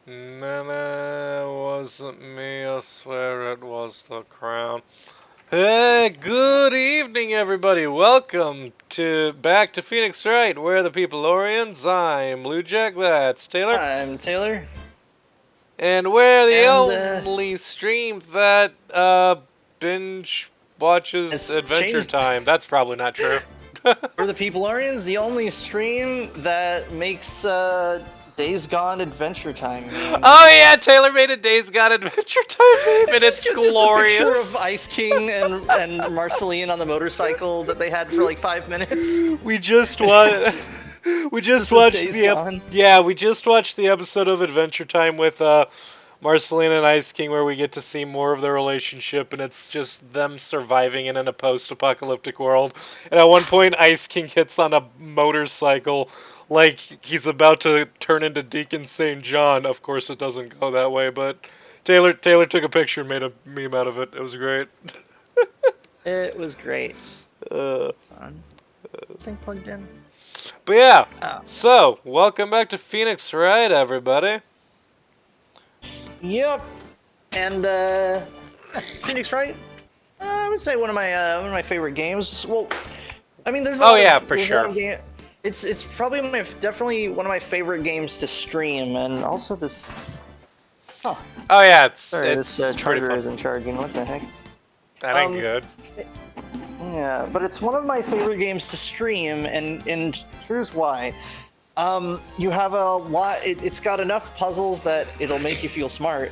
No, wasn't me. I swear it was the crown. Hey, good evening, everybody. Welcome to back to Phoenix Wright. We're the Peopleorians. I'm Blue Jack. That's Taylor. I'm Taylor. And we're the And only stream that binge watches it's Adventure changed. Time. That's probably not true. We're the Peopleorians, the only stream that makes Days Gone Adventure Time. Oh yeah, Taylor made a Days Gone Adventure Time game, and it's glorious. Just a picture of Ice King and Marceline on the motorcycle that they had for like 5 minutes. We just watched. We just watched we just watched the episode of Adventure Time with Marceline and Ice King, where we get to see more of their relationship, and it's just them surviving in a post-apocalyptic world. And at one point, Ice King hits on a motorcycle like he's about to turn into Deacon St. John. Of course, it doesn't go that way, but Taylor took a picture and made a meme out of it. It was great. It was great. Uh, This thing plugged in? But yeah, so welcome back to Phoenix Wright, everybody. Yep. And Phoenix Wright? I would say one of my favorite games. Well, I mean, there's for sure. It's probably definitely one of my favorite games to stream, and also this. Oh yeah, it's this charger isn't charging. What the heck? That ain't good. Yeah, but it's one of my favorite games to stream, and here's why. You have a lot. It's got enough puzzles that it'll make you feel smart,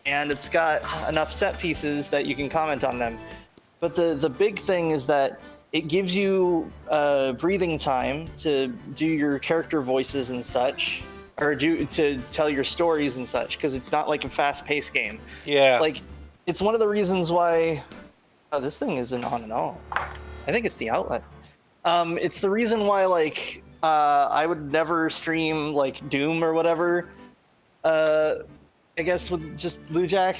and it's got enough set pieces that you can comment on them. But the big thing is that it gives you breathing time to do your character voices and such, or to tell your stories and such, because it's not like a fast-paced game. Yeah. Like, it's one of the reasons why. Oh, this thing isn't on at all. I think it's the outlet. It's the reason why, like, I would never stream like Doom or whatever. I guess with just Blue Jack.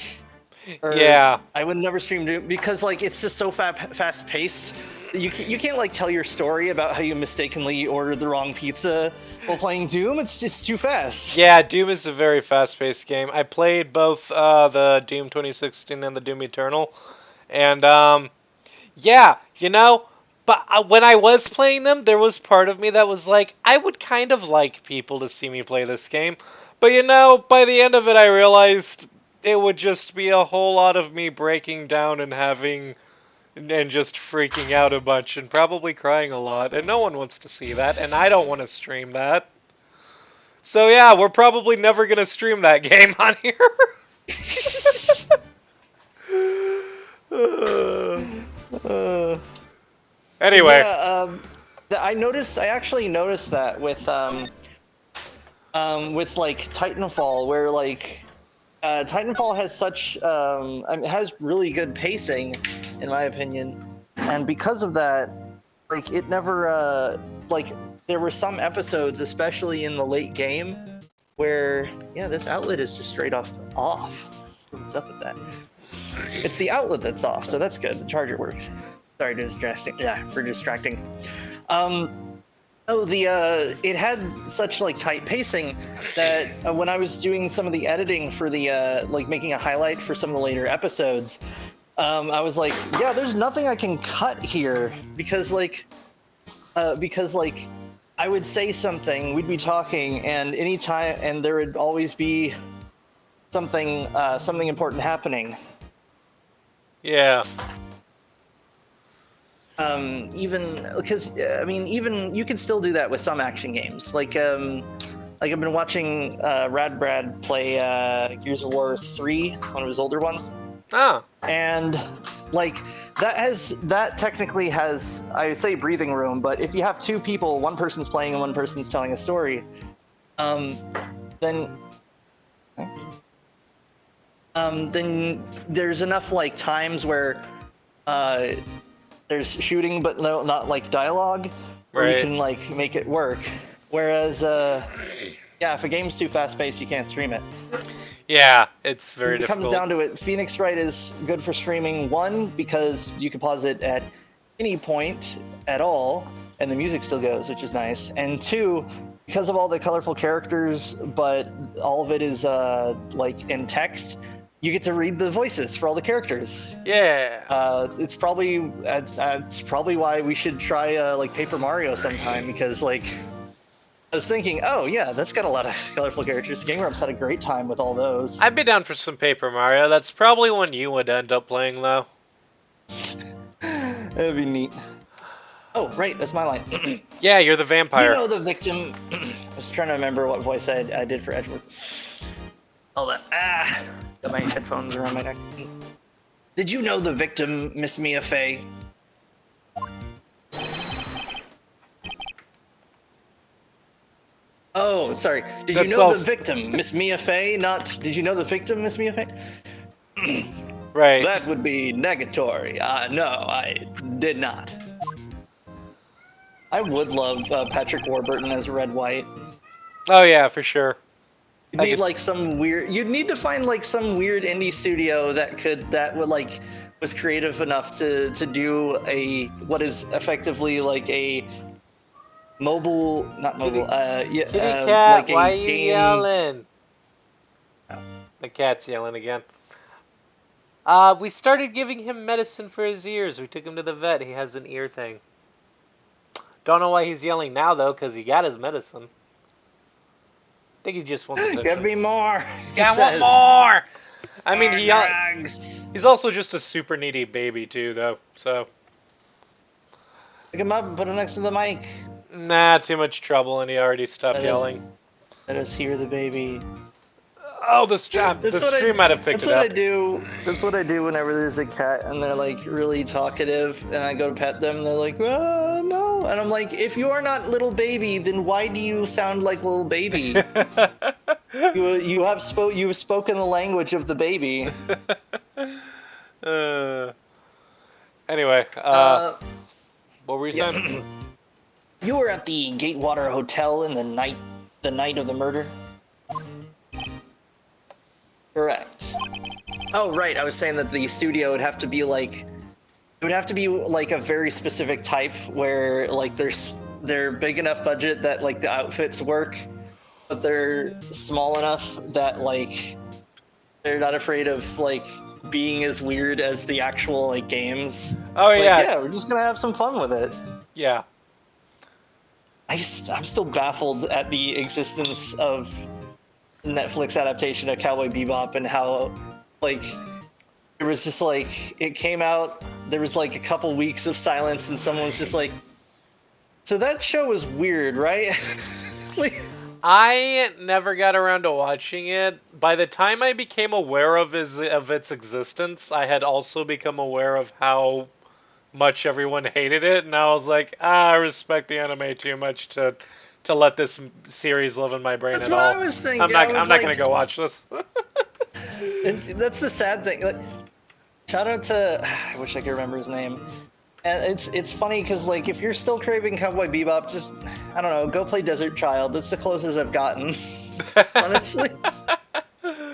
Yeah. I would never stream Doom because like it's just so fast paced. You can't like tell your story about how you mistakenly ordered the wrong pizza while playing Doom. It's just too fast. Yeah, Doom is a very fast-paced game. I played both the Doom 2016 and the Doom Eternal, and yeah, you know. But when I was playing them, there was part of me that was like, I would kind of like people to see me play this game. But you know, by the end of it, I realized it would just be a whole lot of me breaking down and just freaking out a bunch and probably crying a lot. And no one wants to see that, and I don't want to stream that. So yeah, we're probably never going to stream that game on here. Anyway, yeah, I actually noticed that with like Titanfall, where like Titanfall has such it has really good pacing, in my opinion, and because of that, like it never like there were some episodes, especially in the late game, where this outlet is just straight off. What's up with that? It's the outlet that's off, so that's good. The charger works. Sorry, for distracting. It had such like tight pacing that when I was doing some of the editing for the like making a highlight for some of the later episodes, I was like, yeah, there's nothing I can cut here because I would say something, we'd be talking, and there would always be something important happening. yeah. Even because even you can still do that with some action games. Like I've been watching Rad Brad play Gears of War 3, one of his older ones. Ah. And like that technically has, I say, breathing room, but if you have two people, one person's playing and one person's telling a story, then there's enough like times where there's shooting, but no, not like dialogue, where you can like make it work. Whereas, if a game's too fast-paced, you can't stream it. Yeah, it's very difficult. It comes down to it. Phoenix Wright is good for streaming, one, because you can pause it at any point at all, and the music still goes, which is nice. And two, because of all the colorful characters, but all of it is like in text. You get to read the voices for all the characters. Yeah. It's probably why we should try like Paper Mario sometime, because like I was thinking, oh yeah, that's got a lot of colorful characters. Game Grumps had a great time with all those. I'd be down for some Paper Mario. That's probably one you would end up playing, though. That'd be neat. Oh, right, that's my line. Yeah, you're the vampire. You know the victim. I was trying to remember what voice I did for Edgewood. Hold on. Got my headphones around my neck. Did you know the victim, Miss Mia Fey? Oh, sorry. Did you know the victim, Miss Mia Fey? Not, did you know the victim, Miss Mia Fey? Right. That would be negatory. No, I did not. I would love Patrick Warburton as Red White. Oh yeah, for sure. You'd need like some weird. You'd need to find like some weird indie studio that would like was creative enough to do a what is effectively like a mobile, not mobile. Kitty cat, like why are a you game. yelling? The cat's yelling again. We started giving him medicine for his ears. We took him to the vet. He has an ear thing. Don't know why he's yelling now, though, because he got his medicine. I think he just wants attention. Give me more. Yeah, I want more! I mean, he's also just a super needy baby, too, though, so... Pick him up and put him next to the mic. Nah, too much trouble, and he already stopped yelling. Let us hear the baby. Oh, the stream might have picked it up. That's what I do whenever there's a cat and they're like really talkative and I go to pet them and they're like, oh, no. And I'm like, if you are not little baby, then why do you sound like little baby? You've spoken the language of the baby. Anyway, what were you saying? You were at the Gatewater Hotel in the night of the murder? Correct. Oh, right. I was saying that the studio would have to be like, it would have to be like a very specific type where like they're big enough budget that like the outfits work, but they're small enough that like they're not afraid of like being as weird as the actual like games. Oh yeah. Like, yeah, we're just gonna have some fun with it. Yeah. I'm still baffled at the existence of Netflix adaptation of Cowboy Bebop and how like it was just like it came out, there was like a couple weeks of silence and someone was just like, so that show was weird, right? Like, I never got around to watching it. By the time I became aware of its existence, I had also become aware of how much everyone hated it, and I was like, I respect the anime too much to let this series live in my brain that's at what all. I was thinking. I'm not gonna go watch this. And that's the sad thing. Like, shout out to I wish I could remember his name. And it's funny because like if you're still craving Cowboy Bebop, just I don't know, go play Desert Child. That's the closest I've gotten. Honestly,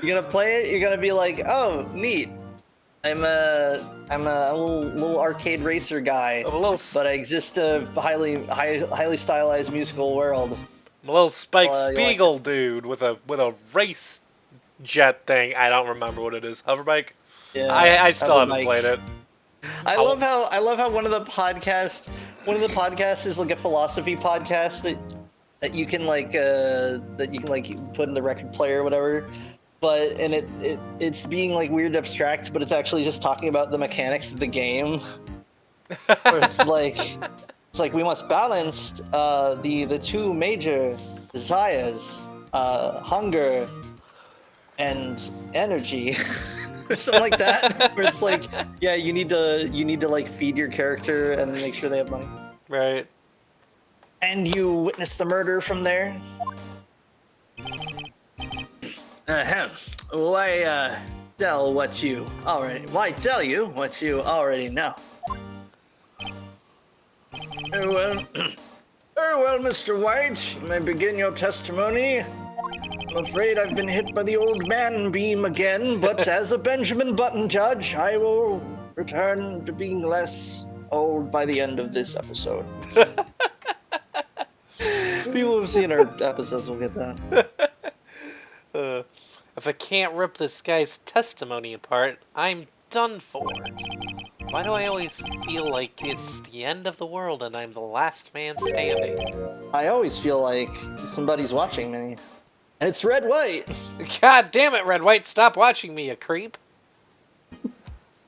you're gonna play it. You're gonna be like, oh, neat. I'm a little arcade racer guy, but I exist in a highly stylized musical world. I'm a little Spike Spiegel dude with a race jet thing. I don't remember what it is. Hoverbike. Yeah, I still haven't played it. I love how one of the podcasts is like a philosophy podcast that you can like put in the record player or whatever. But it's being like weird abstract, but it's actually just talking about the mechanics of the game. Where it's like we must balance the two major desires, hunger and energy. Or something like that. Where it's like, yeah, you need to like feed your character and make sure they have money. Right. And you witness the murder from there. Why tell you what you already know? Very well, Mr. White. You may begin your testimony. I'm afraid I've been hit by the old man beam again, but as a Benjamin Button judge, I will return to being less old by the end of this episode. People who've seen our episodes will get that. If I can't rip this guy's testimony apart, I'm done for. Why do I always feel like it's the end of the world and I'm the last man standing? I always feel like somebody's watching me. And it's Red White! God damn it, Red White, stop watching me, you creep.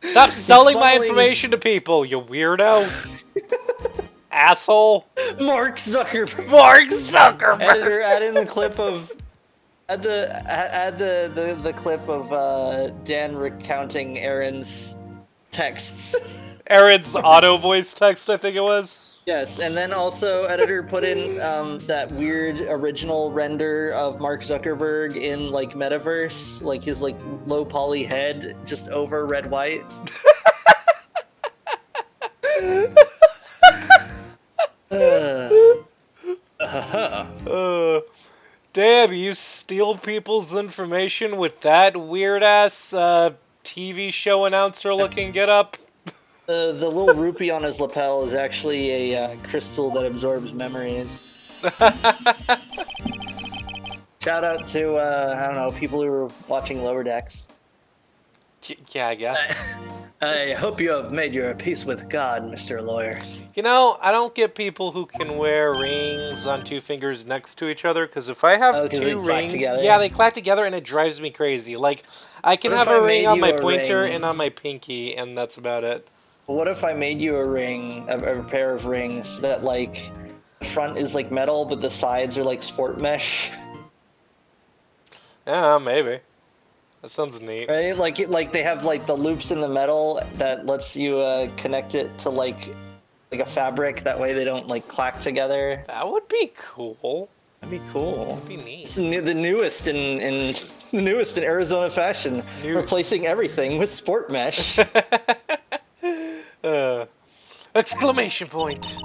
Stop selling my information to people, you weirdo. Asshole. Mark Zuckerberg! Mark Zuckerberg! Editor, add in the clip of... Add the clip of Dan recounting Aaron's texts. Aaron's auto voice text, I think it was. Yes, and then also, editor, put in that weird original render of Mark Zuckerberg in, like, Metaverse, like his, like, low poly head just over Red White. Damn, you steal people's information with that weird-ass TV show announcer-looking getup? The little rupee on his lapel is actually a crystal that absorbs memories. Shout out to, I don't know, people who are watching Lower Decks. Yeah, I guess. I hope you have made your peace with God, Mr. Lawyer. You know, I don't get people who can wear rings on two fingers next to each other, because if I have two rings, yeah, they clack together and it drives me crazy. Like, I can have a ring on my pointer and on my pinky, and that's about it. What if I made you a ring, a pair of rings that, like, the front is like metal, but the sides are like sport mesh? Yeah, maybe. That sounds neat. Right? Like they have like the loops in the metal that lets you connect it to like a fabric. That way they don't like clack together. That would be cool. That'd be cool. That'd be neat. It's the newest in Arizona fashion, replacing everything with sport mesh. Exclamation point.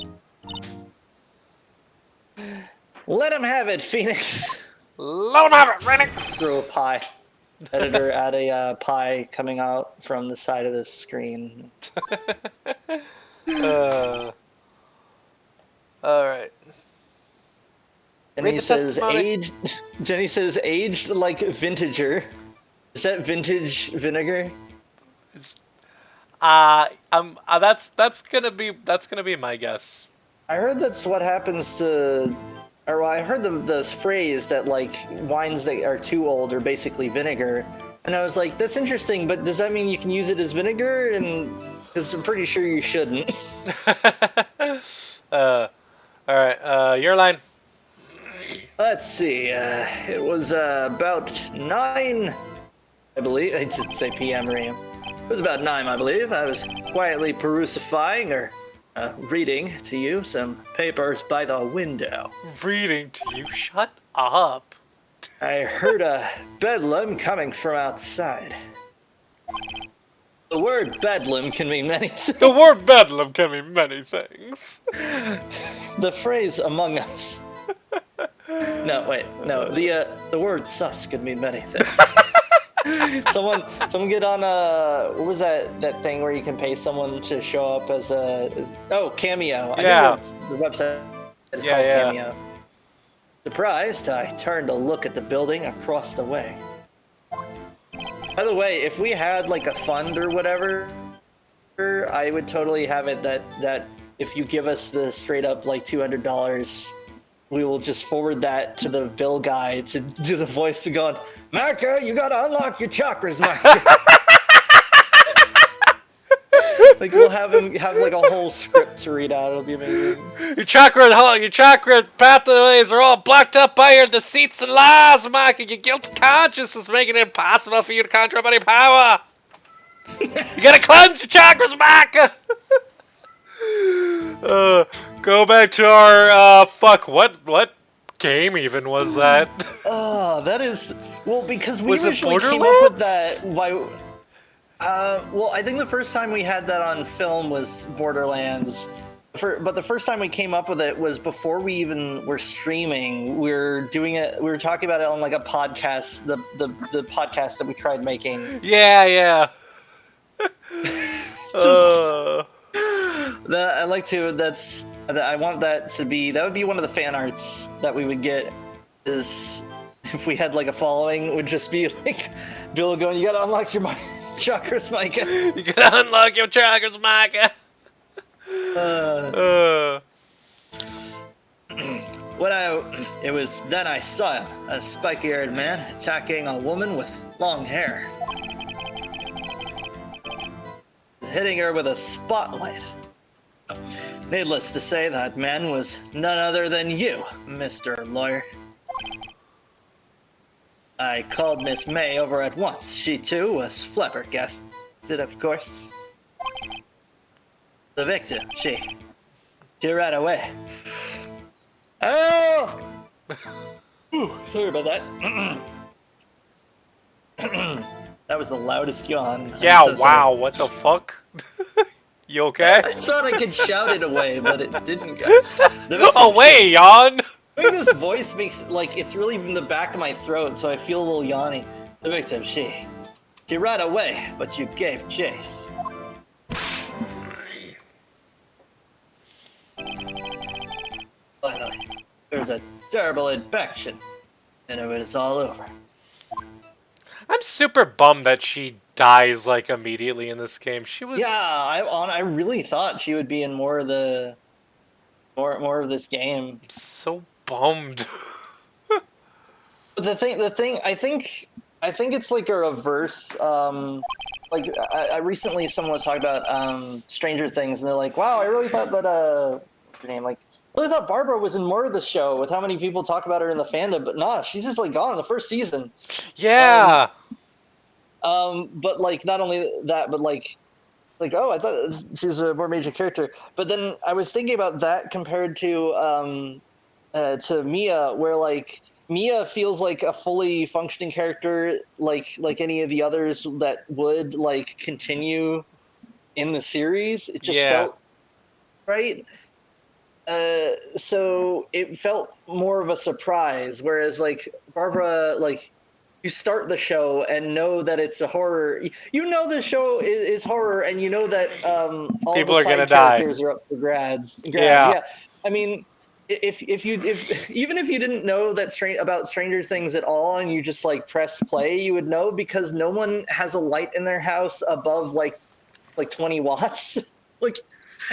Let him have it, Phoenix. Let him have it, Phoenix. Throw a pie. Editor, add a pie coming out from the side of the screen. All right. Jenny says aged like vintager. Is that vintage vinegar? That's gonna be my guess. I heard that's what happens to, or I heard the phrase that like wines that are too old are basically vinegar, and I was like, that's interesting, but does that mean you can use it as vinegar? And because I'm pretty sure you shouldn't. All right, your line. Let's see. It was about 9, I believe. I didn't say PM or AM. It was about 9, I believe. I was quietly perusifying or reading to you some papers by the window. Reading to you? Shut up. I heard a bedlam coming from outside. The word bedlam can mean many things. The word bedlam can mean many things. The phrase among us. No, wait, no. The word sus could mean many things. Someone get on what was that thing where you can pay someone to show up as Cameo. Yeah. I think the website is called Cameo. Surprised, I turned to look at the building across the way. By the way, if we had like a fund or whatever, I would totally have it that if you give us the straight up like $200, we will just forward that to the bill guy to do the voice to going, Micah, you gotta unlock your chakras, Micah. Like we'll have him have like a whole script to read out. It'll be amazing. Your chakra pathways are all blocked up by your deceits and lies, Micah. Your guilty conscience is making it impossible for you to control any power. You gotta cleanse your chakras, Micah. Go back to our what game even was that? That is because we Was it originally came up with that. Why? I think the first time we had that on film was Borderlands. But the first time we came up with it was before we even were streaming. We were doing it. We were talking about it on like a podcast, the podcast that we tried making. Yeah. I like to. That's I want that to be, that would be one of the fan arts that we would get, is if we had like a following, it would just be like Bill going, you gotta unlock your chakras, Micah. You gotta unlock your chakras, Micah. It was then I saw him, a spiky-haired man attacking a woman with long hair, hitting her with a spotlight. Needless to say, that man was none other than you, Mr. Lawyer. I called Miss May over at once. She too was flabbergasted, of course. The victim, she ran away. Oh! Ooh, sorry about that. That was the loudest yawn. Yeah, So wow, sorry. what the fuck? You okay? I thought I could shout it away, but it didn't go. Away, yawn! Doing this voice makes like it's really in the back of my throat, so I feel a little yawny. The victim, she ran away, but you gave chase. Finally, there was a terrible infection, and it was all over. I'm super bummed that she dies like immediately in this game. She was I really thought she would be in more of the more of this game. so bummed. But the thing, I think it's like a reverse. Like I recently someone was talking about Stranger Things, and they're like, "Wow, I really thought that what's her name? Like, I really thought Barbara was in more of the show with how many people talk about her in the fandom, but nah, she's just like gone in the first season." Yeah. But like not only that, but like oh, I thought she was a more major character. But then I was thinking about that compared to Mia, where like Mia feels like a fully functioning character, like any of the others that would like continue in the series. It just felt right. So it felt more of a surprise, whereas like Barbara, like you start the show and know that it's a horror. You know the show is horror, and you know that all People the are gonna side die. characters are up for grabs. Yeah. Yeah. I mean, if even if you didn't know that about Stranger Things at all, and you just like press play, you would know, because no one has a light in their house above like 20 watts. Like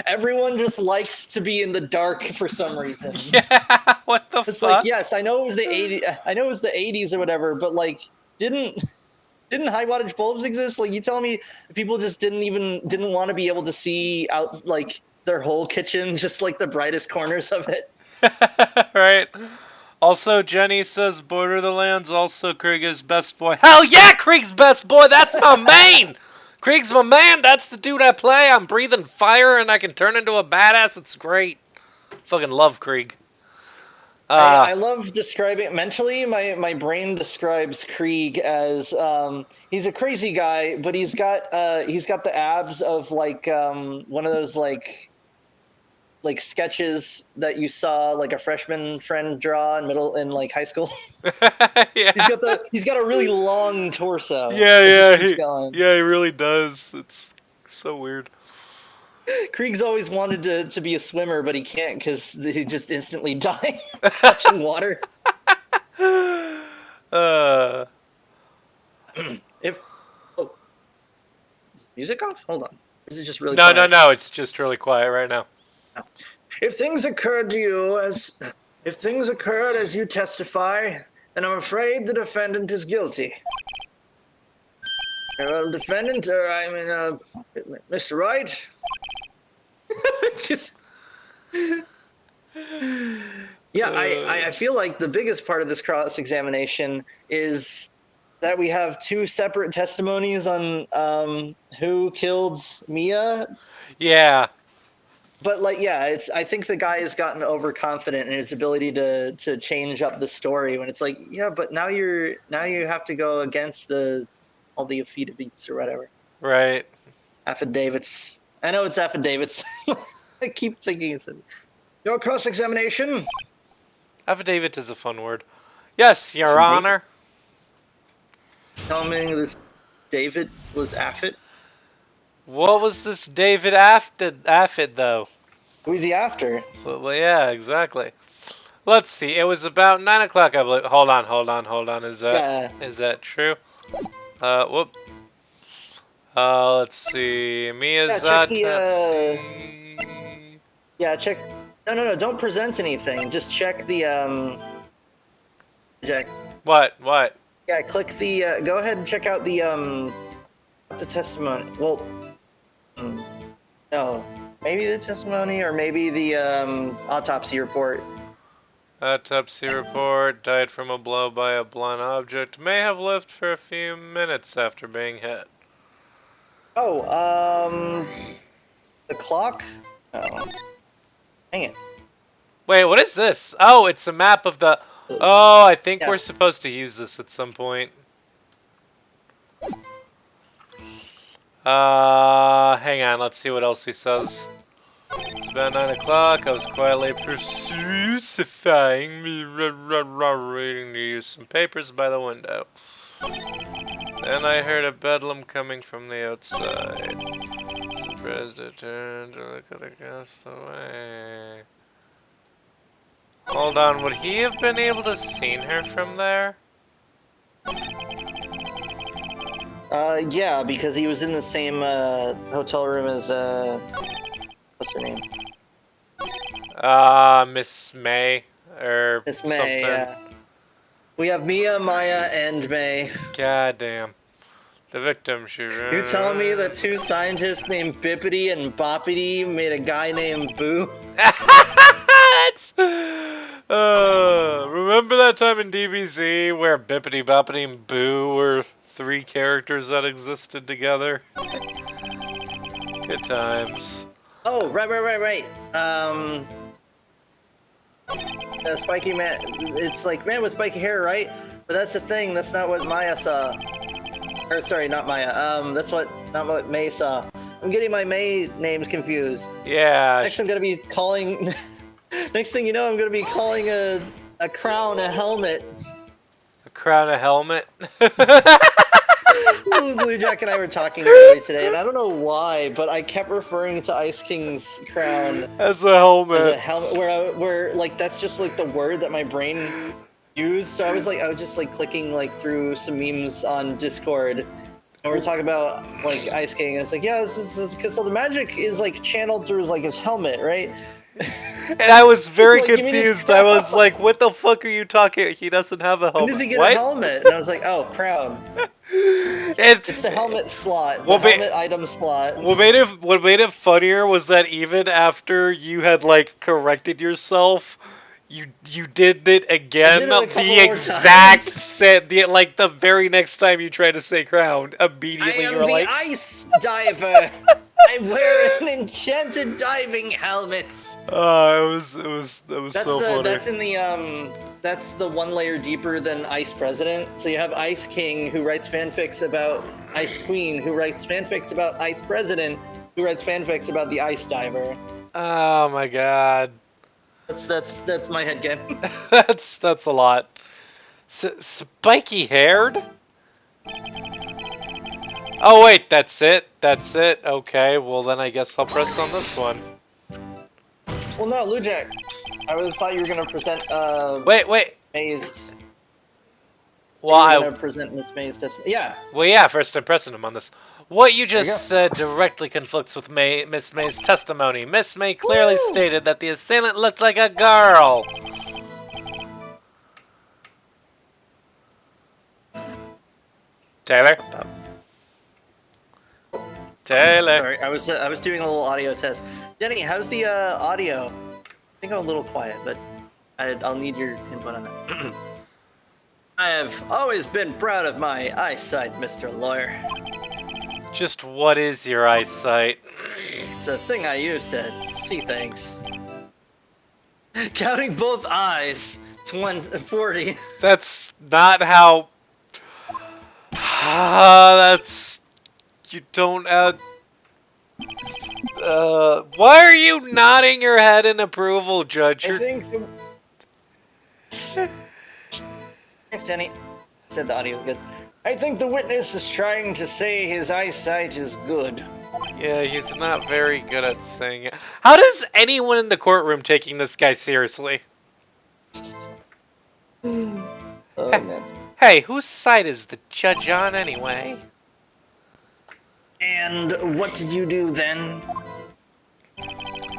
everyone just likes to be in the dark for some reason. Yeah, what the It's fuck? like, yes, I know it was the 80s. I know it was the 80s or whatever, but like, didn't high wattage bulbs exist? Like, you telling me people just didn't want to be able to see out like their whole kitchen, just like the brightest corners of it. Right. Also, Jenny says Borderlands, also Krieg's best boy. Hell yeah, Krieg's best boy! That's my main! Krieg's my man! That's the dude I play! I'm breathing fire and I can turn into a badass. It's great. Fucking love Krieg. I love describing mentally. My brain describes Krieg as he's a crazy guy, but he's got the abs of like one of those like sketches that you saw like a freshman friend draw in like high school. Yeah. He's got a really long torso. Yeah, Keeps going. he really does. It's so weird. Krieg's always wanted to be a swimmer, but he can't because he just instantly die touching water. If music off? Hold on. Is it just really quiet? No, it's just really quiet right now. If things occurred as you testify, then I'm afraid the defendant is guilty. Well, defendant, Mr. Wright. I feel like the biggest part of this cross-examination is that we have two separate testimonies on who killed Mia. Yeah. But like, yeah, I think the guy has gotten overconfident in his ability to change up the story when it's like, yeah, but now you have to go against all the affidavits or whatever. Right. Affidavits. I know it's affidavits. I keep thinking it's your cross-examination. Affidavit is a fun word. Yes, Your Honor. Tell me this David was Affit. What was this David Affid though? Who is he after? Well, yeah, exactly. Let's see. It was about 9 o'clock, I believe. Hold on. Yeah. Is that true? Whoop. Let's see. Yeah, check the, Pepsi. yeah, check. No, don't present anything. Just check the, Jack. What? What? Yeah, click the, go ahead and check out the testimony. Well, no. Maybe the testimony or maybe the, autopsy report. Autopsy report. Died from a blow by a blunt object. May have lived for a few minutes after being hit. Oh, the clock? Oh. Dang it. Wait, what is this? Oh, it's a map of the... Oh, I think Yeah. we're supposed to use this at some point. Hang on, let's see what else he says. It's about 9 o'clock. I was quietly crucifying me, reading to use some papers by the window. Then I heard a bedlam coming from the outside. Surprised I turned to look at the castaway. Hold on, would he have been able to seen her from there? Yeah, because he was in the same, hotel room as, what's her name? Miss May, or Miss May, something. yeah. We have Mia, Maya, and May. God damn. The victim, she ran. You telling me that two scientists named Bippity and Boppity made a guy named Boo? That's... remember that time in DBZ where Bippity Boppity and Boo were 3 characters that existed together? Good times. Oh, right. Spiky man, it's like man with spiky hair, right? But that's the thing, that's not what Maya saw. Or sorry, not Maya. Not what May saw. I'm getting my May names confused. Yeah. Next I'm gonna be calling next thing you know, I'm gonna be calling a crown a helmet. A crown, a helmet. Blue Jack and I were talking earlier today, and I don't know why, but I kept referring to Ice King's crown As a helmet. as a helmet, where like that's just like the word that my brain used. So I was just like clicking like through some memes on Discord, and we're talking about like Ice King, and it's like, yeah, this is because so the magic is like channeled through like his helmet, right? And I was very It's like, you mean his confused. I was like, what the fuck are you talking? He doesn't have a helmet. When does he get What? a helmet? And I was like, oh, crown. It's the helmet slot, the helmet item slot. What made it funnier was that even after you had like corrected yourself, you did it again. I did it a couple the more exact times. set. Like the very next time you tried to say crown, immediately I am you were the like, ice diver. I wear an enchanted diving helmet. it was so funny. That's in the that's the one layer deeper than Ice President. So you have Ice King, who writes fanfics about Ice Queen, who writes fanfics about Ice President, who writes fanfics about the Ice Diver. Oh my god. That's my headcanon. that's a lot. Spiky haired? Oh wait, that's it. Okay, well then I guess I'll press on this one. Well, no, Lujak. I thought you were gonna present Wait. May's. Well, You were gonna present Miss May's testimony. Yeah. Well, yeah. First, I'm pressing him on this. What you There you just said directly conflicts with Miss May's testimony. Miss May clearly stated that the assailant looked like a girl. Taylor. Sorry, I was doing a little audio test. Jenny, how's the audio? I think I'm a little quiet, but I'll need your input on that. I have always been proud of my eyesight, Mr. Lawyer. Just what is your eyesight? It's a thing I use to see things. Counting both eyes, it's 140. That's not how. That's. You don't add. Why are you nodding your head in approval, Judge? I think. Thanks, Jenny. Said the audio was good. I think the witness is trying to say his eyesight is good. Yeah, he's not very good at saying it. How does anyone in the courtroom taking this guy seriously? Oh man. Hey, whose side is the judge on anyway? And what did you do then?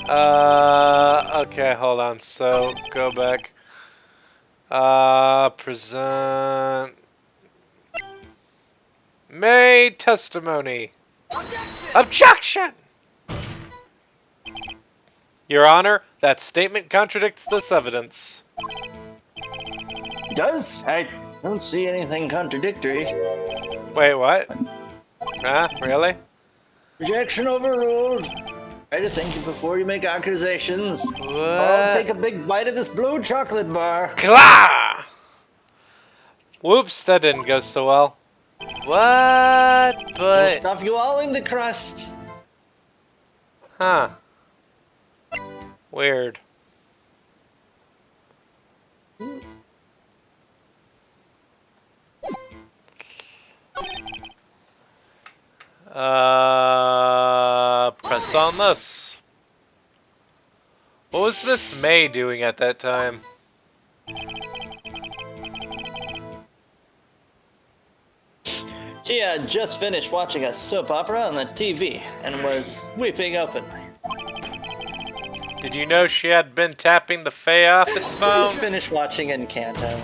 Okay, hold on. So, go back. Present. Made testimony. Objection! Your Honor, that statement contradicts this evidence. Does? I don't see anything contradictory. Wait, what? Huh? Really? Rejection overruled. Try to think before you make accusations. What? I'll take a big bite of this blue chocolate bar. Klah! Whoops, that didn't go so well. What? We'll But... stuff you all in the crust. Huh. Weird. Press on this. What was Miss May doing at that time? She had just finished watching a soap opera on the TV and was weeping openly. Did you know she had been tapping the Fae office phone? Just finished watching Encanto.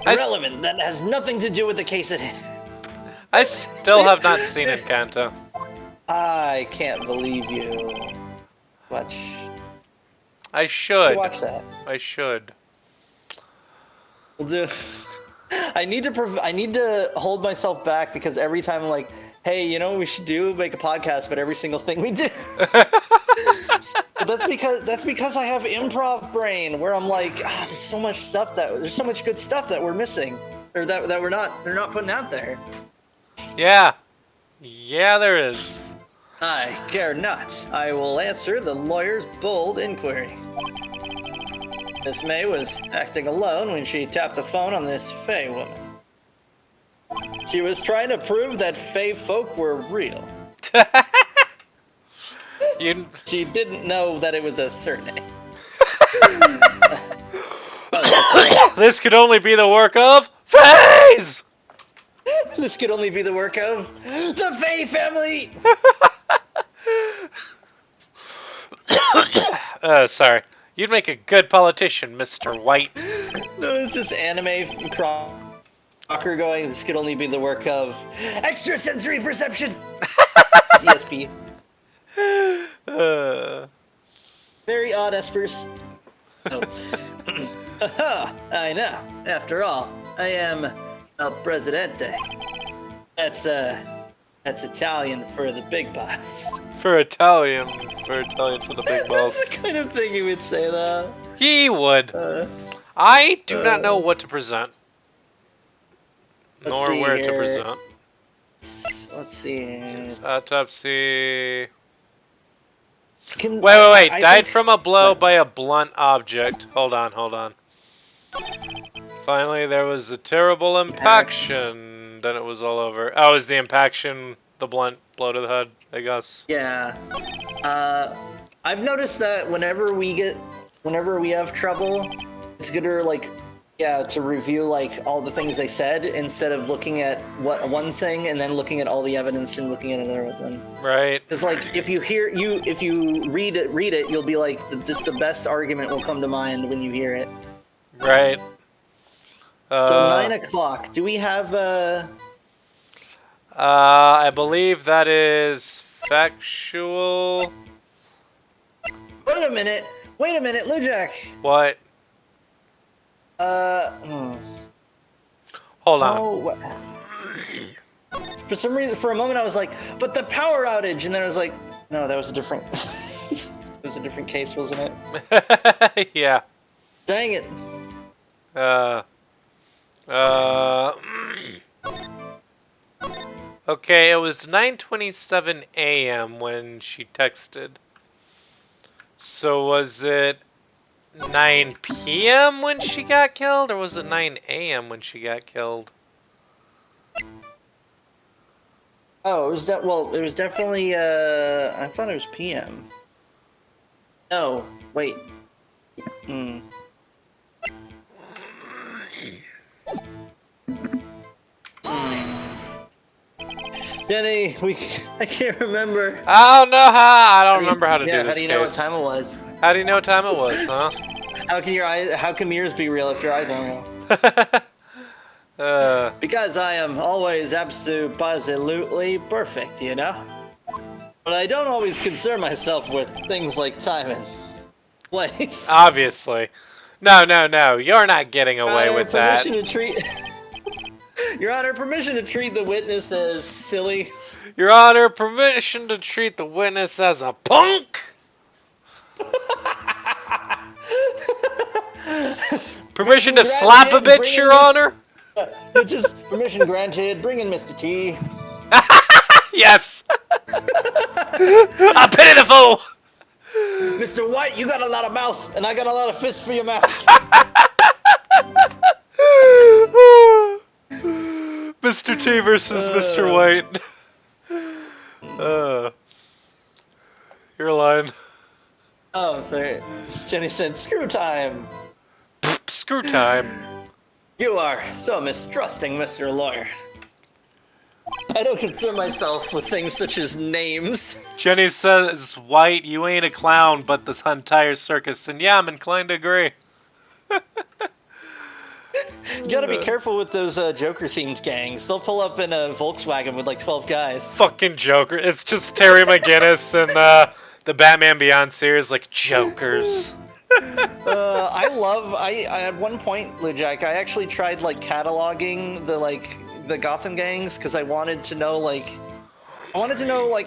I Irrelevant. That has nothing to do with the case at hand. I still have not seen Encanto. I can't believe you. Watch. I should. Watch that. I should. We'll do. I need to hold myself back because every time I'm like, hey, you know what we should do? Make a podcast about every single thing we do. But that's because I have improv brain where I'm like, there's so much good stuff that we're missing, or that they're not putting out there. Yeah. Yeah, there is. I care not. I will answer the lawyer's bold inquiry. Miss May was acting alone when she tapped the phone on this Fae woman. She was trying to prove that Fae folk were real. She didn't know that it was a surname. This could only be the work of Faes! This could only be the work of the Fae family! Sorry. You'd make a good politician, Mr. White. No, it's just anime Crocker going, this could only be the work of extrasensory perception! ESP. Very odd espers. Oh. I know. After all, I am El Presidente. That's Italian for the big boss. For Italian for the big boss. That's the kind of thing he would say, though. He would. I do not know what to present. Nor where to present. Let's see. Autopsy. Wait. Died from a blow by a blunt object. Hold on. Finally, there was a terrible impaction. Then it was all over. Oh, it was the impaction, the blunt blow to the head, I guess. Yeah. I've noticed that whenever we have trouble, it's good to review all the things they said instead of looking at one thing and then looking at all the evidence and looking at another one. Right. Because if you read it, you'll be like, just the best argument will come to mind when you hear it. Right. So 9 o'clock. Do we have I believe that is factual. Wait a minute, Lujack. What? Hold on. Oh, for some reason, for a moment, I was like, but the power outage, and then I was like, no, that was a different. It was a different case, wasn't it? Yeah. Dang it. Okay, it was 9:27 a.m. when she texted. So was it 9 p.m. when she got killed, or was it 9 a.m. when she got killed? Oh, it was it was definitely. I thought it was PM. No, wait. Hmm. Jenny, I can't remember. I don't know how. I don't remember how to do Yeah, this how do you know what case. time it was? How do you know what time it was, huh? How can your eyes? How can mirrors be real if your eyes aren't real? uh, Because I am always absolutely perfect, you know? But I don't always concern myself with things like time and place. obviously. No, no, no. You're not getting away Your Honor, with that. permission to treat. Your Honor, permission to treat the witness as silly. Your Honor, permission to treat the witness as a punk? Permission to slap a bitch, Your Honor? Just permission granted. Bring in Mr. T. Yes! I pity the fool! Mr. White, you got a lot of mouth, and I got a lot of fists for your mouth. Mr. T versus Mr. White. Your line. Oh, sorry. Jenny said, screw time. Screw time. You are so mistrusting, Mr. Lawyer. I don't concern myself with things such as names. Jenny says, White, you ain't a clown, but this entire circus. And yeah, I'm inclined to agree. You gotta be careful with those Joker-themed gangs. They'll pull up in a Volkswagen with like 12 guys. Fucking Joker. It's just Terry McGinnis and the Batman Beyond series, like Jokers. I at one point, LuJack, I actually tried like cataloging the Gotham gangs because I wanted to know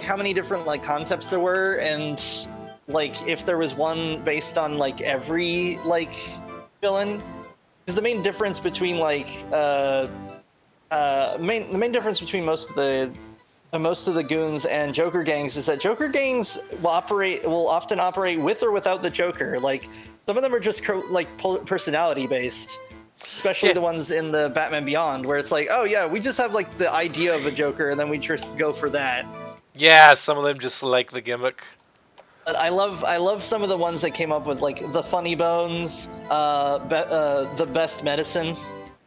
how many different like concepts there were, and like if there was one based on like every like villain. Because the main difference between the main difference between most of the goons and Joker gangs is that Joker gangs will often operate with or without the Joker. Like some of them are just personality based, especially the ones in the Batman Beyond, where it's like, oh yeah, we just have like the idea of a Joker, and then we just go for that. Yeah, some of them just like the gimmick. But I love some of the ones that came up with like the Funny Bones, the Best Medicine.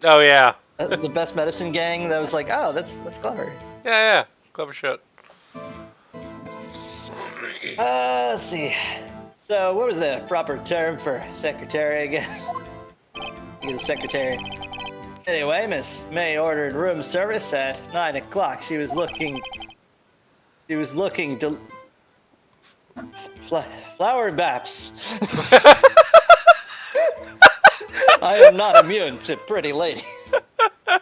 Oh yeah. The Best Medicine gang. That was like, oh, that's clever. Yeah, clever shit. Let's see. So, what was the proper term for secretary again? He's a secretary. Anyway, Miss May ordered room service at 9 o'clock. She was looking flower baps. I am not immune to pretty lady. I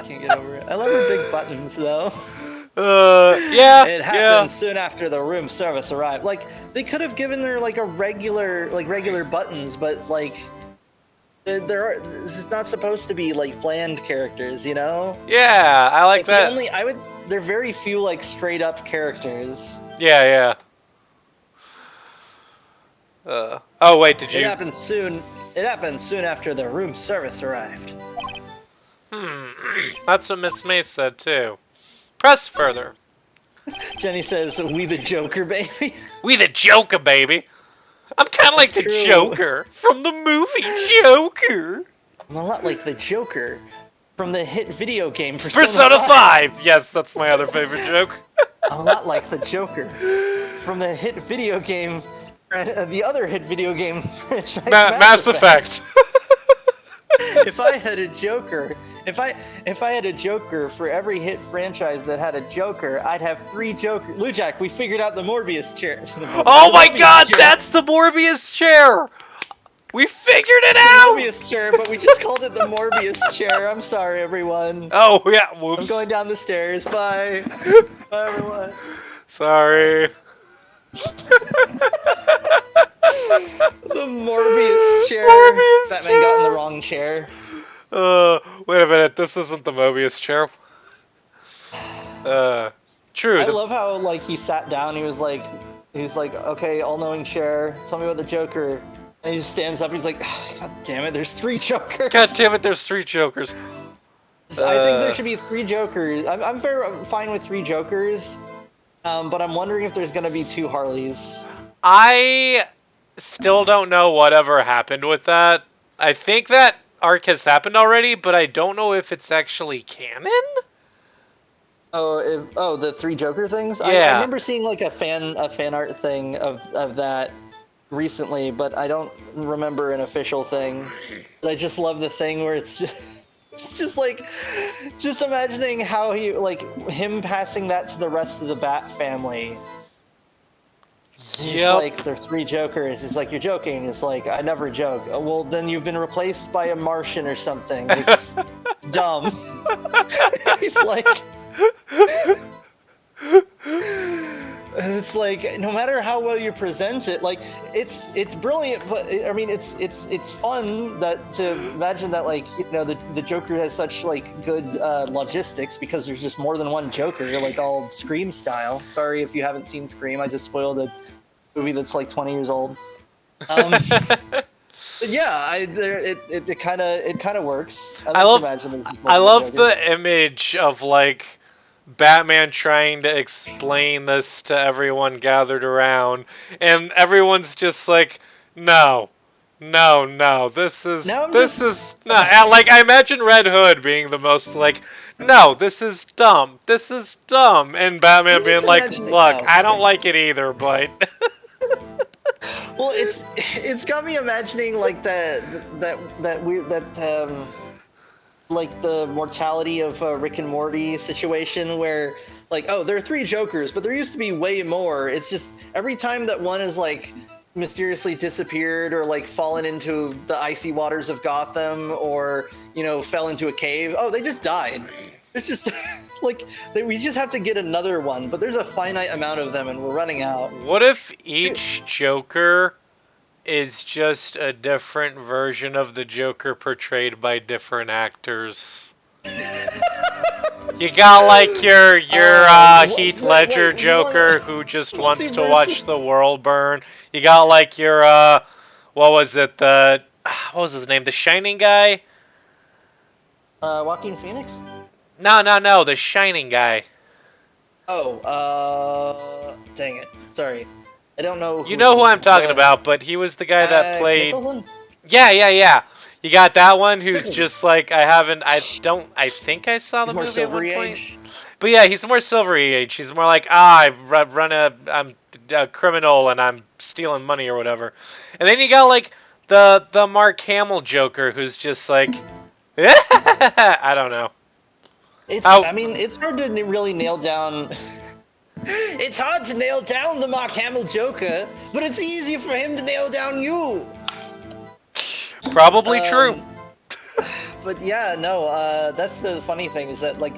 can't get over it. I love her big buttons, though. Yeah. It happened soon after the room service arrived. Like they could have given her like regular buttons, but like this is not supposed to be like bland characters, you know? Yeah, I like that. There are very few like straight up characters. Yeah. Oh wait, did you? It happened soon after the room service arrived. That's what Miss May said too. Press further. Jenny says, "We the Joker, baby." We the Joker, baby. I'm kind of like the true. Joker from the movie Joker. I'm a lot like the Joker from the hit video game Persona 5. Yes, that's my other favorite joke. I'm a lot like the Joker from the hit video game, the other hit video game franchise, Mass Effect. If I had a Joker, if I had a Joker for every hit franchise that had a Joker, I'd have 3 Jokers. LuJack, we figured out the Morbius chair. Oh my God, that's the Morbius chair. We figured it out. The Morbius chair, but we just called it the Morbius chair. I'm sorry, everyone. Oh yeah, whoops. I'm going down the stairs. Bye. Bye, everyone. Sorry. The Morbius chair. Batman got in the wrong chair. Wait a minute. This isn't the Mobius chair. True. I love how like he sat down. He was like, okay, all-knowing chair. Tell me about the Joker. And he just stands up. He's like, God damn it, there's 3 Jokers. God damn it, there's 3 Jokers. I think there should be 3 Jokers. I'm very fine with 3 Jokers, but I'm wondering if there's going to be 2 Harleys. I still don't know whatever happened with that. I think that arc has happened already, but I don't know if it's actually canon. The 3 Joker things. Yeah. I remember seeing like a fan art thing of that recently, but I don't remember an official thing. But I just love the thing where it's just like, just imagining how him passing that to the rest of the Bat family. He's like, there are 3 Jokers. He's like, you're joking. It's like, I never joke. Oh, well, then you've been replaced by a Martian or something. It's dumb. He's like, and it's like, no matter how well you present it, like it's brilliant, but I mean it's fun to imagine that, like, you know, the Joker has such like good logistics because there's just more than one Joker, like all Scream style. Sorry if you haven't seen Scream, I just spoiled a movie that's like 20 years old. But yeah, it kind of works. I love the image of like Batman trying to explain this to everyone gathered around, and everyone's just like, no, this is not. Like, I imagine Red Hood being the most like, no, this is dumb, and Batman being like, look, I don't like it either, but. Well, it's got me imagining like like the mortality of Rick and Morty situation where, like, oh, there are 3 Jokers, but there used to be way more. It's just every time that one is like mysteriously disappeared or like fallen into the icy waters of Gotham or, you know, fell into a cave, oh, they just died. It's just like we just have to get another one, but there's a finite amount of them and we're running out. What if each Joker is just a different version of the Joker portrayed by different actors? You got like your Heath Ledger Joker who just wants to watch the world burn. You got like your what was his name? The Shining guy? Joaquin Phoenix? No, the Shining guy. Oh, dang it. Sorry. I don't know. You know who I'm talking about, but he was the guy that played. Nicholson? Yeah. You got that one who's just like, I think I saw the He's movie more at one Silvery point. Age. But yeah, he's more Silvery Age. He's more like, I'm a criminal and I'm stealing money or whatever. And then you got like the Mark Hamill Joker who's just like, I don't know. I mean, it's hard to really nail down. It's hard to nail down the Mark Hamill Joker, but it's easy for him to nail down you. Probably true. But yeah, no. That's the funny thing is that like,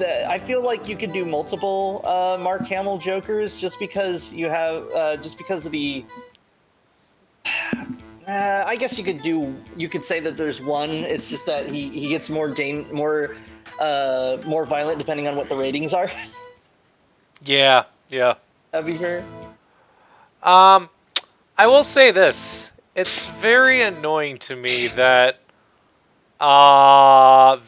I feel like you could do multiple Mark Hamill Jokers just because you have just because of the. I guess you could say that there's one. It's just that he gets more violent depending on what the ratings are. Yeah. That'd be fair. I will say this. It's very annoying to me that what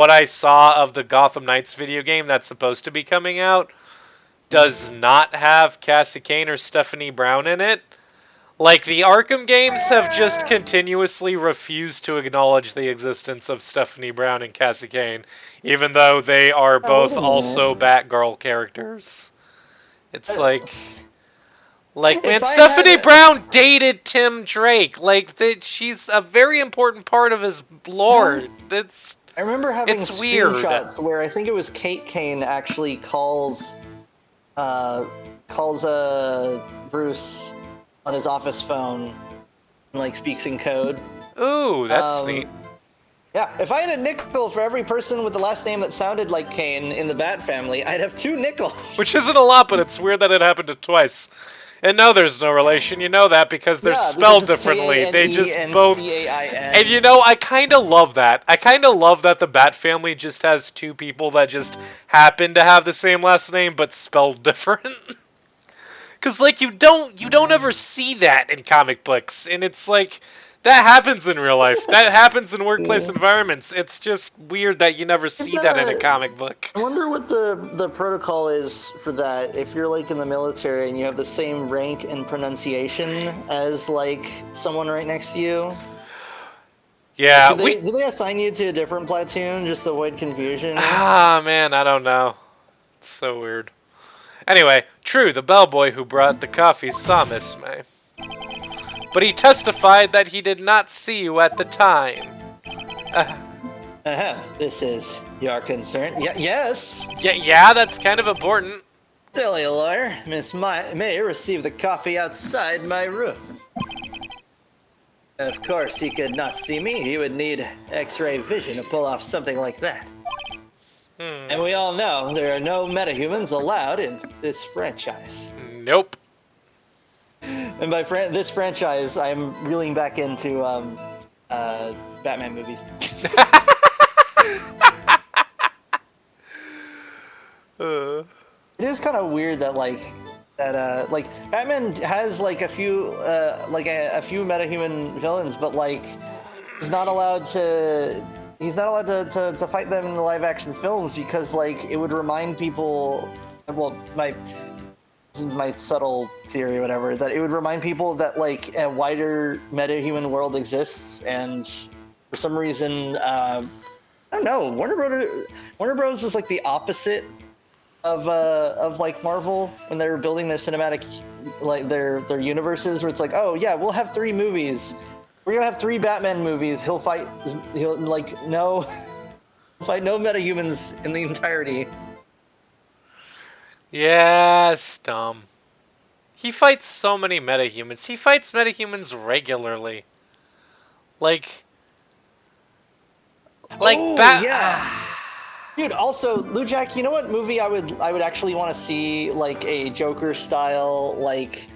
I saw of the Gotham Knights video game that's supposed to be coming out does not have Cassie Cain or Stephanie Brown in it. Like, the Arkham games have just continuously refused to acknowledge the existence of Stephanie Brown and Cassie Cain, even though they are both also Batgirl characters. It's like man, Stephanie Brown dated Tim Drake. Like, she's a very important part of his lore. I remember having weird. screenshots where I think it was Kate Kane actually calls Bruce on his office phone and like speaks in code. Ooh, that's neat. Yeah, if I had a nickel for every person with the last name that sounded like Kane in the Bat family, I'd have 2 nickels. Which isn't a lot, but it's weird that it happened twice. And no, there's no relation. You know that because they're spelled differently. They just both. And you know, I kind of love that. I kind of love that the Bat family just has 2 people that just happen to have the same last name but spelled different. Because like you don't ever see that in comic books, and it's like That happens in real life. That happens in workplace environments. It's just weird that you never see that in a comic book. I wonder what the protocol is for that. If you're like in the military and you have the same rank and pronunciation as like someone right next to you. Yeah, Do they assign you to a different platoon just to avoid confusion? Ah, man, I don't know. It's so weird. Anyway, true, the bellboy who brought the coffee saw Miss May. But he testified that he did not see you at the time. This is your concern. Yes. Yeah, that's kind of important. Silly lawyer. Miss May received the coffee outside my room. Of course, he could not see me. He would need X-ray vision to pull off something like that. And we all know there are no metahumans allowed in this franchise. Nope. And by this franchise, I'm reeling back into Batman movies. It is kind of weird that like Batman has like a few metahuman villains, but like he's not allowed to fight them in the live action films because like it would remind people. Well, this is my subtle theory, or whatever, that it would remind people that like a wider metahuman world exists, and for some reason, I don't know, Warner Bros is like the opposite of like Marvel when they were building their cinematic, like their universes, where it's like, oh yeah, we'll have 3 movies. We're gonna have 3 Batman movies. He'll fight no metahumans in the entirety. Yes, dumb. He fights so many metahumans. He fights metahumans regularly. Like yeah. Dude, also, Lou Jack, you know what movie I would actually want to see, like a Joker style, like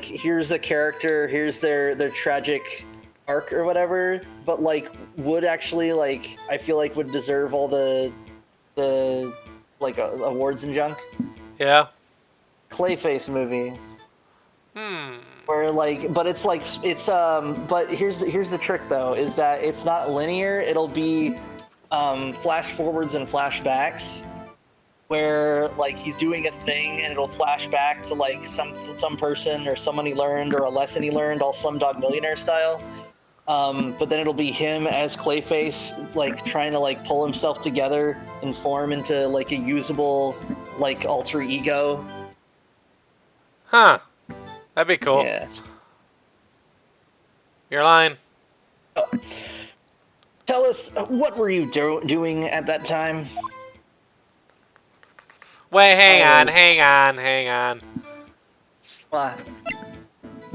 here's a character, here's their tragic arc or whatever, but like would actually like I feel like would deserve all the like awards and junk. Yeah. Clayface movie. Where like, but it's like but here's the trick though, is that it's not linear. It'll be flash forwards and flashbacks, where like he's doing a thing and it'll flash back to like some person or someone he learned or a lesson he learned, all Slumdog Millionaire style. But then it'll be him as Clayface, like trying to like pull himself together and form into like a usable like alter ego. Huh. That'd be cool. Yeah. Your line. Oh. Tell us, what were you doing at that time? Wait, hang on. What?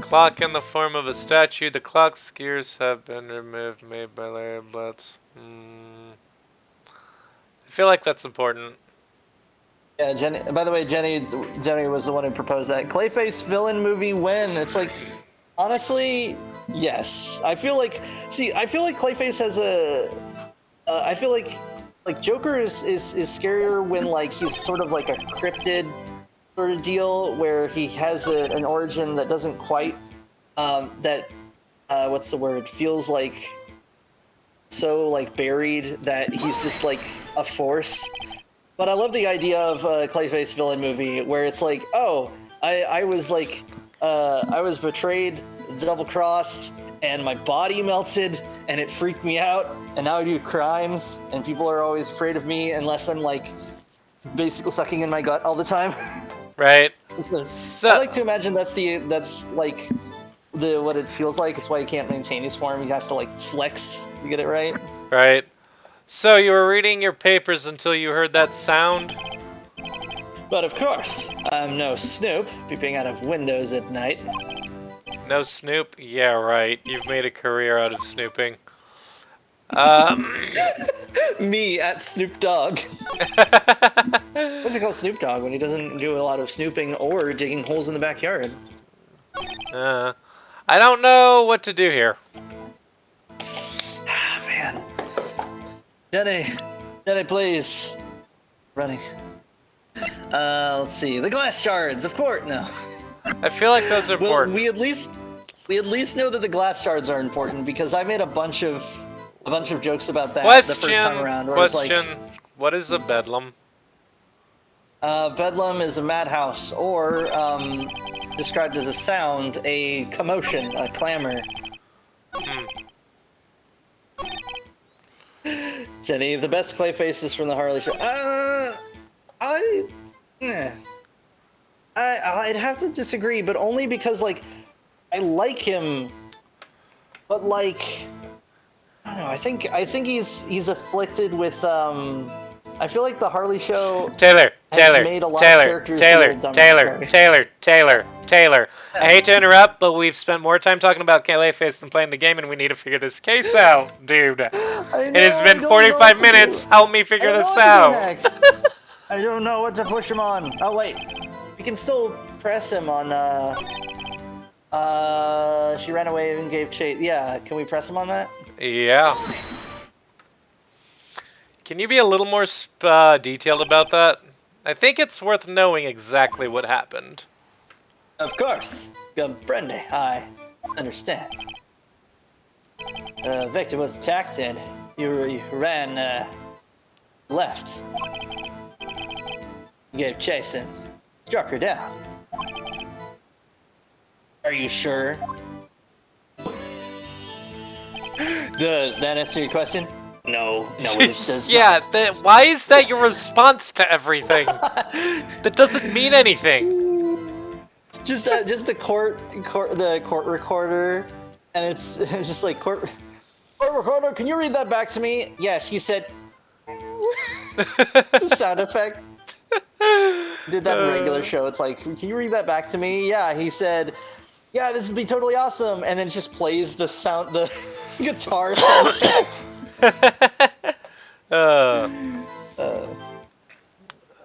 Clock in the form of a statue. The clock's gears have been removed, made by Larry Butts. I feel like that's important. Yeah, Jenny. By the way, Jenny was the one who proposed that. Clayface villain movie when? It's like, honestly, yes. I feel like Clayface has I feel like Joker is scarier when like he's sort of like a cryptid sort of deal, where he has an origin that doesn't quite what's the word? Feels like so like buried that he's just like a force. But I love the idea of a Clayface villain movie where it's like, oh, I was like, I was betrayed, double-crossed, and my body melted, and it freaked me out, and now I do crimes, and people are always afraid of me unless I'm like basically sucking in my gut all the time. Right. So, I like to imagine that's like what it feels like. It's why he can't maintain his form. He has to like flex to get it right. Right. So you were reading your papers until you heard that sound? But of course, I'm no Snoop, peeping out of windows at night. No Snoop? Yeah, right. You've made a career out of snooping. Me at Snoop Dogg. What's it called, Snoop Dogg, when he doesn't do a lot of snooping or digging holes in the backyard? I don't know what to do here. Man. Jenny, please. Running. Let's see. The glass shards, of course. No. I feel like those are important. We at least We at least know that the glass shards are important because I made a bunch of jokes about that Question. the first time around. Where Question. It's like, what is a bedlam? bedlam is a madhouse, or described as a sound, a commotion, a clamor. Jenny, the best clay faces from the Harley show. I'd have to disagree, but only because like I like him, but like I don't know. I think he's afflicted with I feel like the Harley show Taylor. made a lot of characters a little dumber. Taylor. I hate to interrupt, but we've spent more time talking about Clayface than playing the game, and we need to figure this case out, dude. It has been 45 minutes. Help me figure this out. I don't know what to push him on. Oh wait, we can still press him on. She ran away and gave chase. Yeah, can we press him on that? Yeah. Can you be a little more detailed about that? I think it's worth knowing exactly what happened. Of course. Comprende. I understand. The victim was attacked and you ran left. You gave chase and struck her down. Are you sure? Does that answer your question? No, it does yeah, not. why is that your response to everything? That doesn't mean anything. Just the court recorder, and it's just like court recorder. Can you read that back to me? Yes, he said. The sound effect. Did that in a regular show? It's like, can you read that back to me? Yeah, he said. Yeah, this would be totally awesome, and then it just plays the guitar sound effect.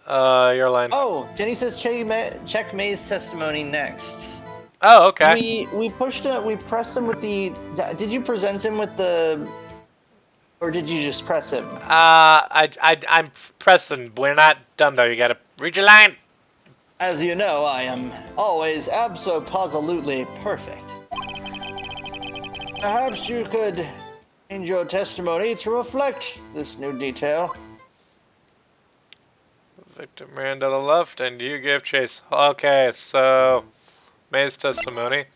Your line. Oh, Jenny says check May's testimony next. Oh, okay. We pressed him with the. Did you present him with the, or did you just press him? I'm pressing. We're not done though. You gotta read your line. As you know, I am always absolutely perfect. Perhaps you could change your testimony to reflect this new detail. The victim ran to the left and you gave chase. Okay, so May's testimony.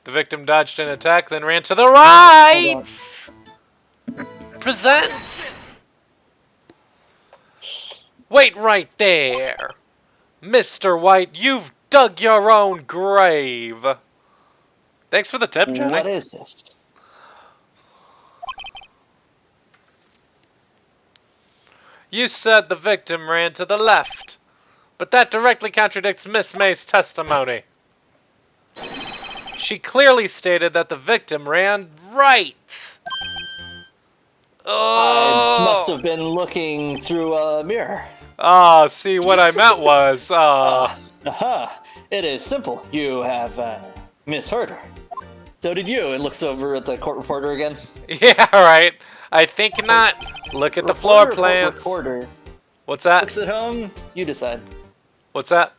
The victim dodged an attack, then ran to the right! Presents! Wait right there! Mr. White, you've dug your own grave! Thanks for the tip, Jenny. What is this? You said the victim ran to the left, but that directly contradicts Miss May's testimony. She clearly stated that the victim ran right. Oh. I must have been looking through a mirror. Ah, see, what I meant was, Aha! It is simple. You have misheard her. So did you. It looks over at the court reporter again. Yeah, right. I think not. Look at the floor plans. Recorder. What's that? Looks at home. You decide. What's that?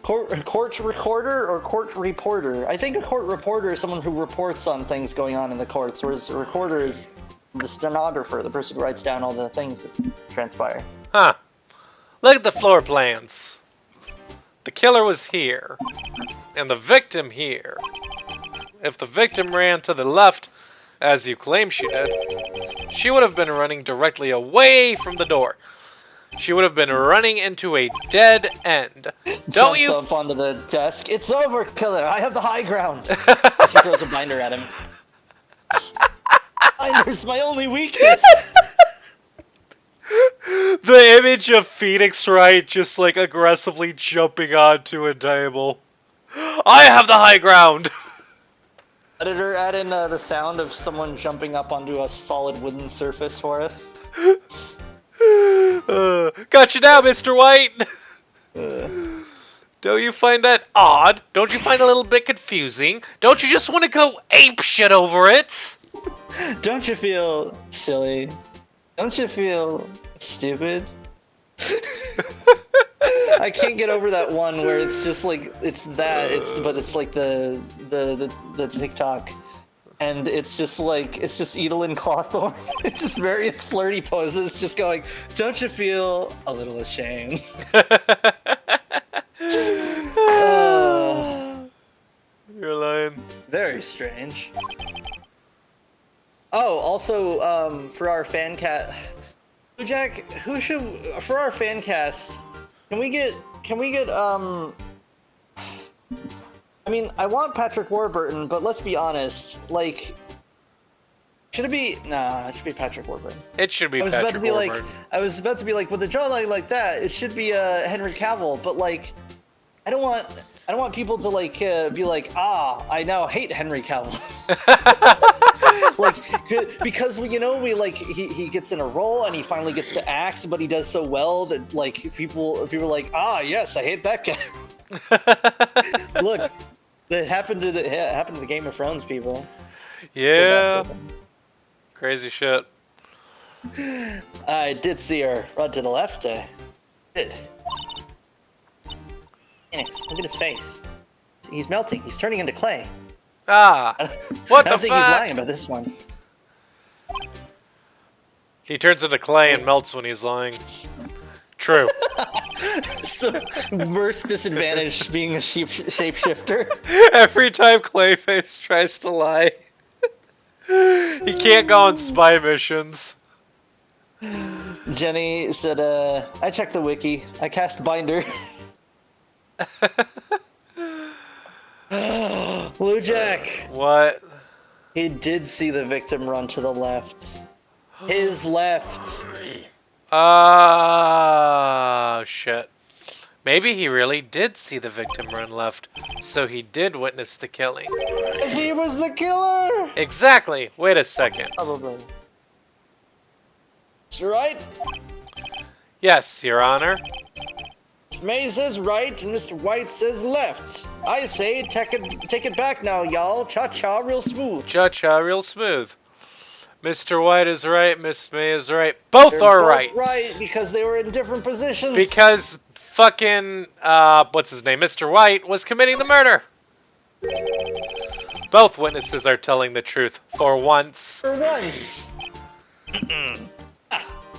Court recorder or court reporter? I think a court reporter is someone who reports on things going on in the courts, whereas a recorder is the stenographer, the person who writes down all the things that transpire. Huh. Look at the floor plans. The killer was here, and the victim here. If the victim ran to the left, as you claim she did, she would have been running directly away from the door. She would have been running into a dead end. Don't you? Jumps up onto the desk. It's over, killer. I have the high ground. She throws a binder at him. Binder's my only weakness. The image of Phoenix Wright just like aggressively jumping onto a table. I have the high ground. Editor, add in the sound of someone jumping up onto a solid wooden surface for us. Got you now, Mr. White. Don't you find that odd? Don't you find it a little bit confusing? Don't you just want to go ape shit over it? Don't you feel silly? Don't you feel stupid? I can't get over that one where it's just like but it's like the TikTok, and it's just Edelin Clawthorne. It's just various flirty poses, just going, "Don't you feel a little ashamed?" You're lying. Very strange. Oh, also, for our fan cat, Jack, for our fan cast, can we get, I mean, I want Patrick Warburton, but let's be honest, like, should it be, nah, it should be Patrick Warburton. It should be Patrick Warburton. I was about to be like, with the jawline like that, it should be, Henry Cavill, but like, I don't want people to like be like, I now hate Henry Cavill. Like, because he gets in a role and he finally gets to act, but he does so well that like people are like, yes, I hate that guy. Look, that happened to the Game of Thrones people. Yeah, crazy shit. I did see her run to the left. Did. Phoenix, look at his face. He's melting. He's turning into clay. What I the don't think fuck? he's lying about this one. He turns into clay and melts when he's lying. True. So, worst disadvantage being a shapeshifter. Every time Clayface tries to lie, he can't go on spy missions. Jenny said, I checked the wiki. I cast Binder. Blue Jack. What? He did see the victim run to the left. His left. Shit. Maybe he really did see the victim run left, so he did witness the killing. He was the killer! Exactly. Wait a second. Probably. Mr. Wright? Yes, Your Honor. May says right and Mr. White says left. I say take it back now, y'all. Cha-cha real smooth. Cha-cha real smooth. Mr. White is right, Miss May is right. Both are right. Right, because they were in different positions. Because fucking, what's his name? Mr. White was committing the murder. Both witnesses are telling the truth, for once. For once.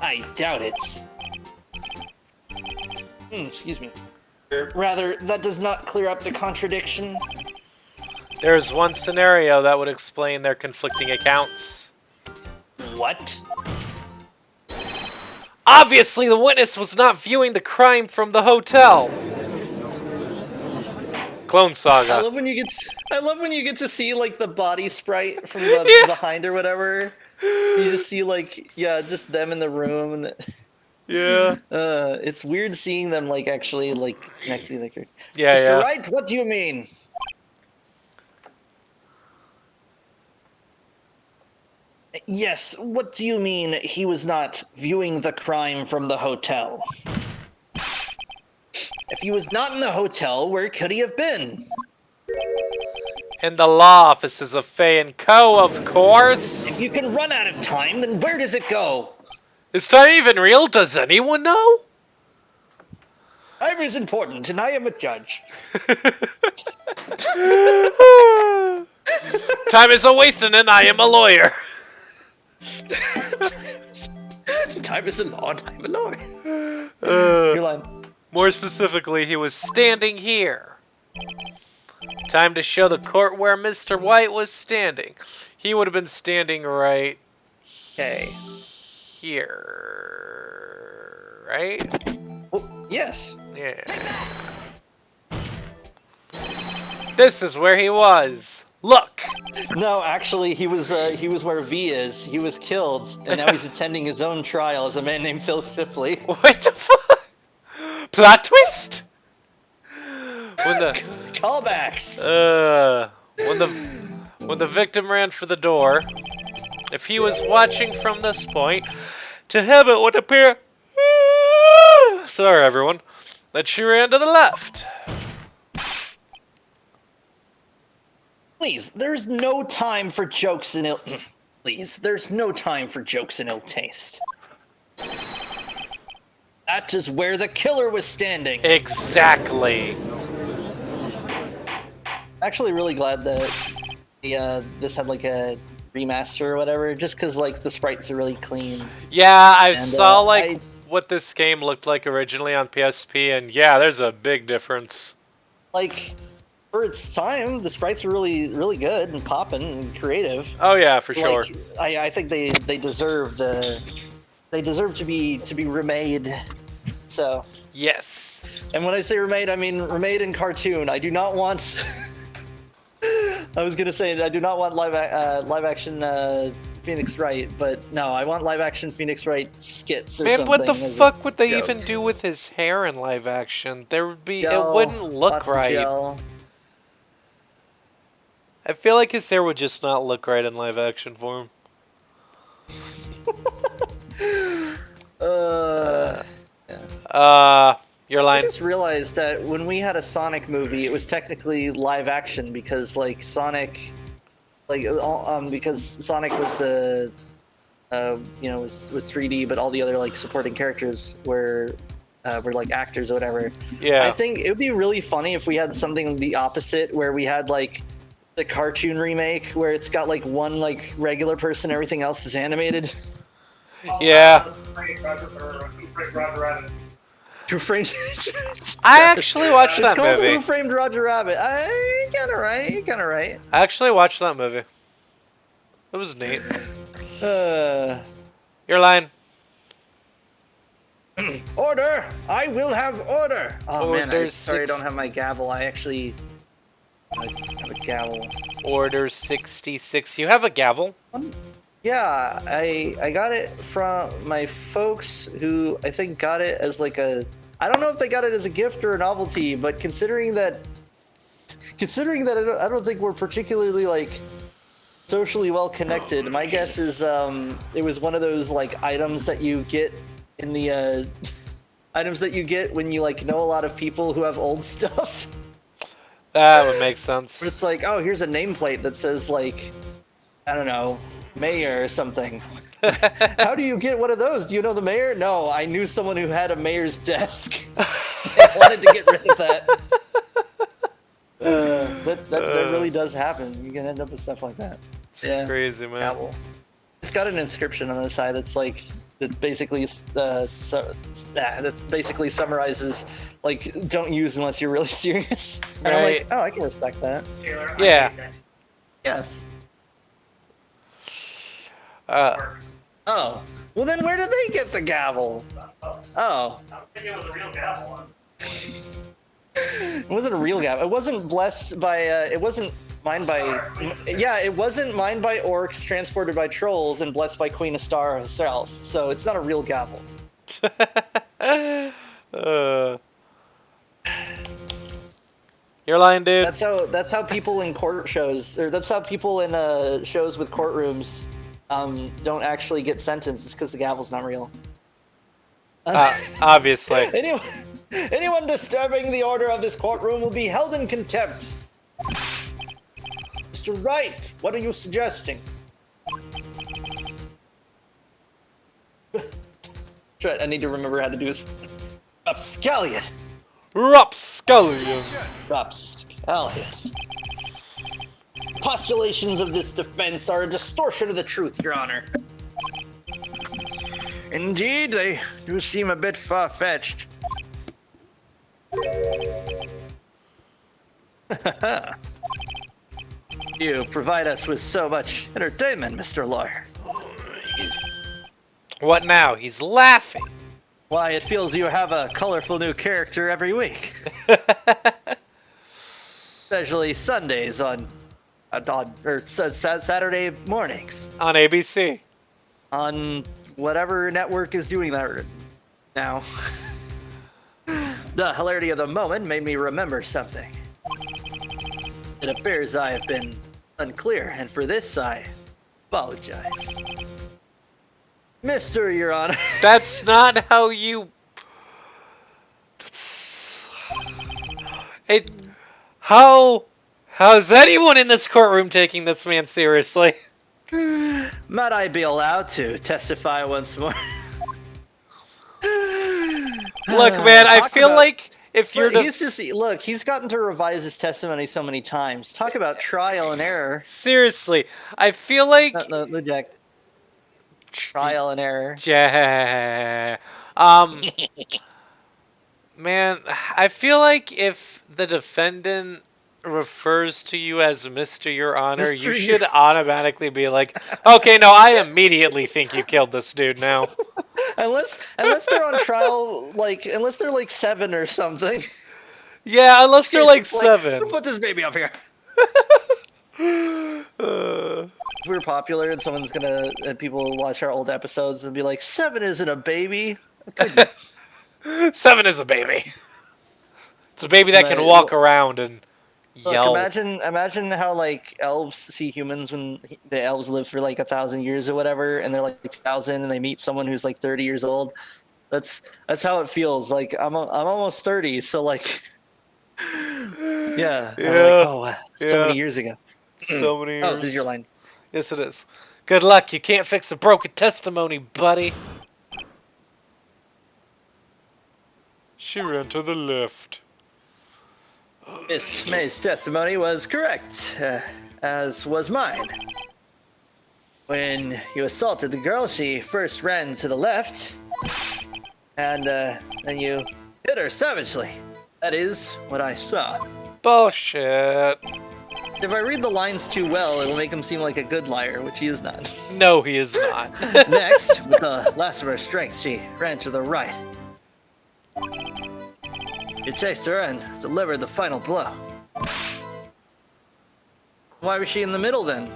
I doubt it. Excuse me. Rather, that does not clear up the contradiction. There's one scenario that would explain their conflicting accounts. What? Obviously, the witness was not viewing the crime from the hotel. Clone Saga. I love when you get to see like the body sprite from behind or whatever. You just see like just them in the room and. Yeah. It's weird seeing them like actually like next to the character. Yeah, Mr. Wright, what do you mean? Yes, what do you mean he was not viewing the crime from the hotel? If he was not in the hotel, where could he have been? In the law offices of Fay & Co., of course. If you can run out of time, then where does it go? Is time even real? Does anyone know? Time is important, and I am a judge. Time is a wasting, and I am a lawyer. Time is a law, and I'm a lawyer. You're lying. More specifically, he was standing here. Time to show the court where Mr. White was standing. He would have been standing right here, right? Oh, yes. Yeah. This is where he was. Look. No, actually, he was where V is. He was killed, and now he's attending his own trial as a man named Phil Shipley. What the fuck? Plot twist? When the callbacks. When the victim ran for the door, if he was watching from this point, to him it would appear. Sorry, everyone, that she ran to the left. Please, there's no time for jokes and ill. Please, there's no time for jokes and ill taste. That is where the killer was standing. Exactly. Actually, really glad that this had like a remaster or whatever, just because like the sprites are really clean. Yeah, I And, saw like what this game looked like originally on PSP, and yeah, there's a big difference. Like for its time, the sprites were really good and popping and creative. Oh yeah, for sure. Like I think they deserve to be remade. So Yes. and when I say remade, I mean remade in cartoon. I do not want. I was gonna say I do not want live action Phoenix Wright, but no, I want live action Phoenix Wright skits or Man, something. what the fuck would they joke. even do with his hair in live action? There would be Gel, it wouldn't look lots of right. gel. I feel like his hair would just not look right in live action form. Your I line. just realized that when we had a Sonic movie, it was technically live action because like Sonic, because Sonic was the, was 3D, but all the other like supporting characters were like actors or whatever. Yeah. I think it would be really funny if we had something the opposite, where we had like the cartoon remake where it's got like one like regular person, everything else is animated. Yeah. Who Framed? I actually watched that It's called movie. Who Framed Roger Rabbit. You're kind of right. You're kind of right. I actually watched that movie. It was neat. Your line. Order! I will have order! Oh man, Order sorry I six- don't have my gavel. I actually have a gavel. Order 66. You have a gavel? Yeah, I got it from my folks who I think got it as like a... I don't know if they got it as a gift or a novelty, but considering that I don't think we're particularly like socially well connected, my guess is it was one of those like items that you get in the items that you get when you like know a lot of people who have old stuff. That would make sense. It's like, oh, here's a nameplate that says like, I don't know, mayor or something. How do you get one of those? Do you know the mayor? No, I knew someone who had a mayor's desk. I wanted to get rid of that. That really does happen. You can end up with stuff like that. It's crazy, man. Owl. It's got an inscription on the side that's like that basically that basically summarizes like don't use unless you're really serious. And I'm like, oh, I can respect that. Taylor, Yeah. Yes. Oh, well then where did they get the gavel? Oh. I think it was a real gavel. It wasn't a real gavel. It wasn't blessed by. It wasn't mined by. Yeah, it wasn't mined by orcs, transported by trolls, and blessed by Queen Astara herself. So it's not a real gavel. You're lying, dude. That's how people in court shows, or that's how people in shows with courtrooms, don't actually get sentenced. It's because the gavel's not real. Obviously. Anyone disturbing the order of this courtroom will be held in contempt. Mr. Wright, what are you suggesting? I need to remember how to do this. Rapscallion. Rapscallion. Rapscallion. Postulations of this defense are a distortion of the truth, Your Honor. Indeed, they do seem a bit far-fetched. You provide us with so much entertainment, Mr. Lawyer. What now? He's laughing. Why, it feels you have a colorful new character every week. Especially Sundays or Saturday mornings. On ABC. On whatever network is doing that now. The hilarity of the moment made me remember something. It appears I have been unclear, and for this I apologize. Mr. Your Honor. That's not how you... How's anyone in this courtroom taking this man seriously? Might I be allowed to testify once more? Look, man, I Talk feel about. like if you're But to... he's gotten to revise his testimony so many times. Talk about trial and error. Seriously, I feel like... No, Jack. Trial and error. Yeah. Man, I feel like if the defendant refers to you as Mr. Your Honor, you Mr. should automatically be like, okay, no, I immediately think you killed this dude now. Unless they're on trial, unless they're like 7 or something. Yeah, unless they're like It's like, 7. put this baby up here. Uh, If we're popular and and people will watch our old episodes and be like, 7 isn't a baby. Couldn't. 7 is a baby. It's a baby that can But, walk around and look, yell. imagine how like elves see humans when the elves live for like 1,000 years or whatever, and they're like 1,000, and they meet someone who's like 30 years old. That's how it feels. Like I'm almost 30, so like, yeah, I'm like, Yeah, oh, wow, so yeah. many years ago. So many years. Oh, this is your line. Yes, it is. Good luck. You can't fix a broken testimony, buddy. She ran to the left. Miss May's testimony was correct, as was mine. When you assaulted the girl, she first ran to the left, and then you hit her savagely. That is what I saw. Bullshit. If I read the lines too well, it'll make him seem like a good liar, which he is not. No, he is not. Next, with the last of her strength, she ran to the right. You chased her and delivered the final blow. Why was she in the middle then?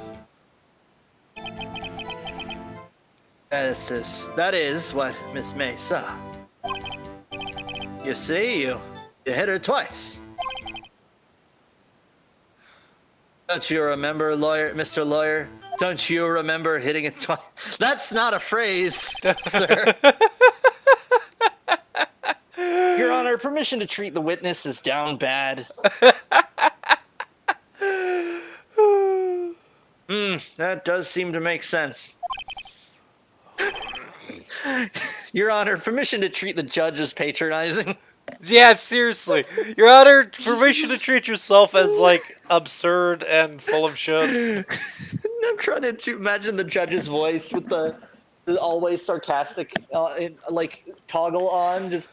That is what Miss May saw. You see, you hit her twice. Don't you remember, Mr. Lawyer? Don't you remember hitting it twice? That's not a phrase, sir. Your Honor, permission to treat the witness as down bad. That does seem to make sense. Your Honor, permission to treat the judge as patronizing. Yeah, seriously. Your Honor, permission to treat yourself as, like, absurd and full of shit. I'm trying to imagine the judge's voice with the always sarcastic, toggle on. Just,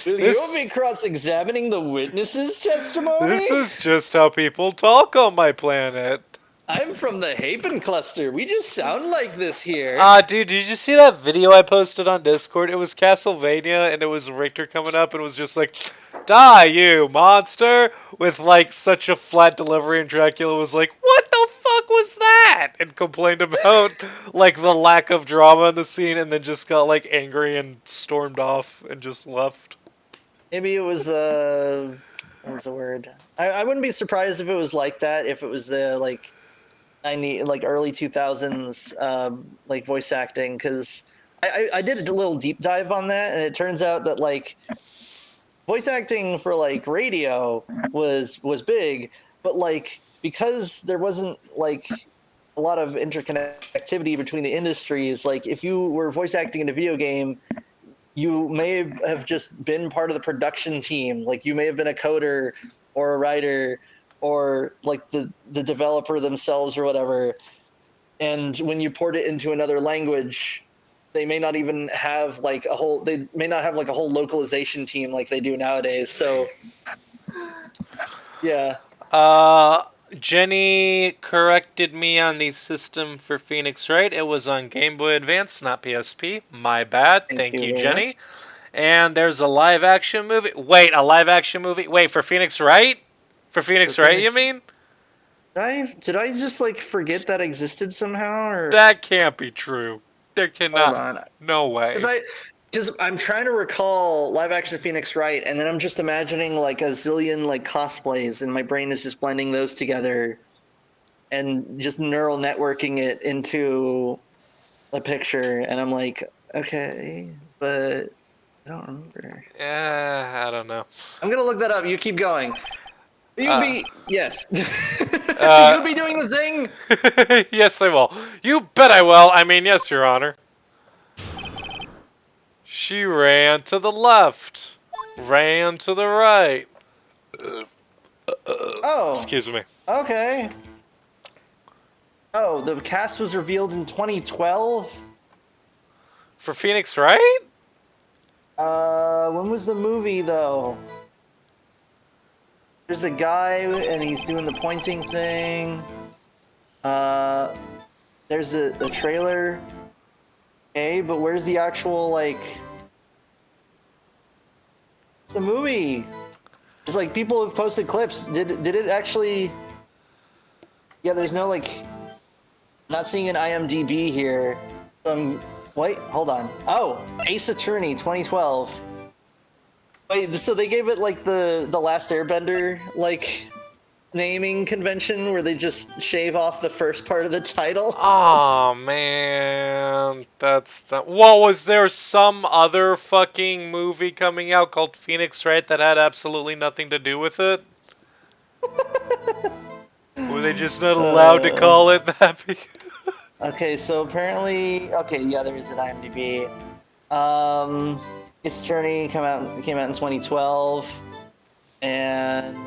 will you be cross-examining the witness's testimony? This is just how people talk on my planet. I'm from the Haven cluster. We just sound like this here. Dude, did you see that video I posted on Discord? It was Castlevania, and it was Richter coming up, and it was just like, die, you monster! With, like, such a flat delivery, and Dracula was like, what the fuck was that? And complained about, like, the lack of drama in the scene, and then just got, like, angry and stormed off and just left. Maybe it was, what was the word? I wouldn't be surprised if it was like that, if it was the, like, early 2000s voice acting, because I did a little deep dive on that, and it turns out that like voice acting for like radio was big, but like because there wasn't like a lot of interconnectivity between the industries, like if you were voice acting in a video game, you may have just been part of the production team, like you may have been a coder or a writer or like the developer themselves or whatever. And when you port it into another language, they may not even have like a whole localization team like they do nowadays. So yeah. Jenny corrected me on the system for Phoenix Wright. It was on Game Boy Advance, not PSP. My bad. Thank you, Jenny. Much. And there's a live action movie. Wait, a live action movie? Wait, for Phoenix Wright? For Phoenix Wright, you mean? Did I just like forget that existed somehow? Or that can't be true. There cannot. Hold on. No way. Because I'm trying to recall live action Phoenix Wright, and then I'm just imagining like a zillion like cosplays, and my brain is just blending those together, and just neural networking it into a picture, and I'm like, okay, but I don't remember. Yeah, I don't know. I'm gonna look that up. You keep going. Yes. You'll be doing the thing? Yes, I will. You bet I will. I mean, yes, Your Honor. She ran to the left, ran to the right. Oh. Excuse me. Okay. Oh, the cast was revealed in 2012? For Phoenix Wright? When was the movie, though? There's the guy, and he's doing the pointing thing. There's the trailer. Okay, but where's the actual, like... It's the movie! It's like, people have posted clips. Did it actually... Yeah, there's no, like... Not seeing an IMDb here. Wait, hold on. Oh, Ace Attorney 2012. Wait, so they gave it like the Last Airbender like naming convention where they just shave off the first part of the title? Oh man, Well, was there some other fucking movie coming out called Phoenix Wright that had absolutely nothing to do with it? Were they just not allowed to call it that? Okay, so apparently, yeah, there is an IMDb. Its Attorney came out in 2012, and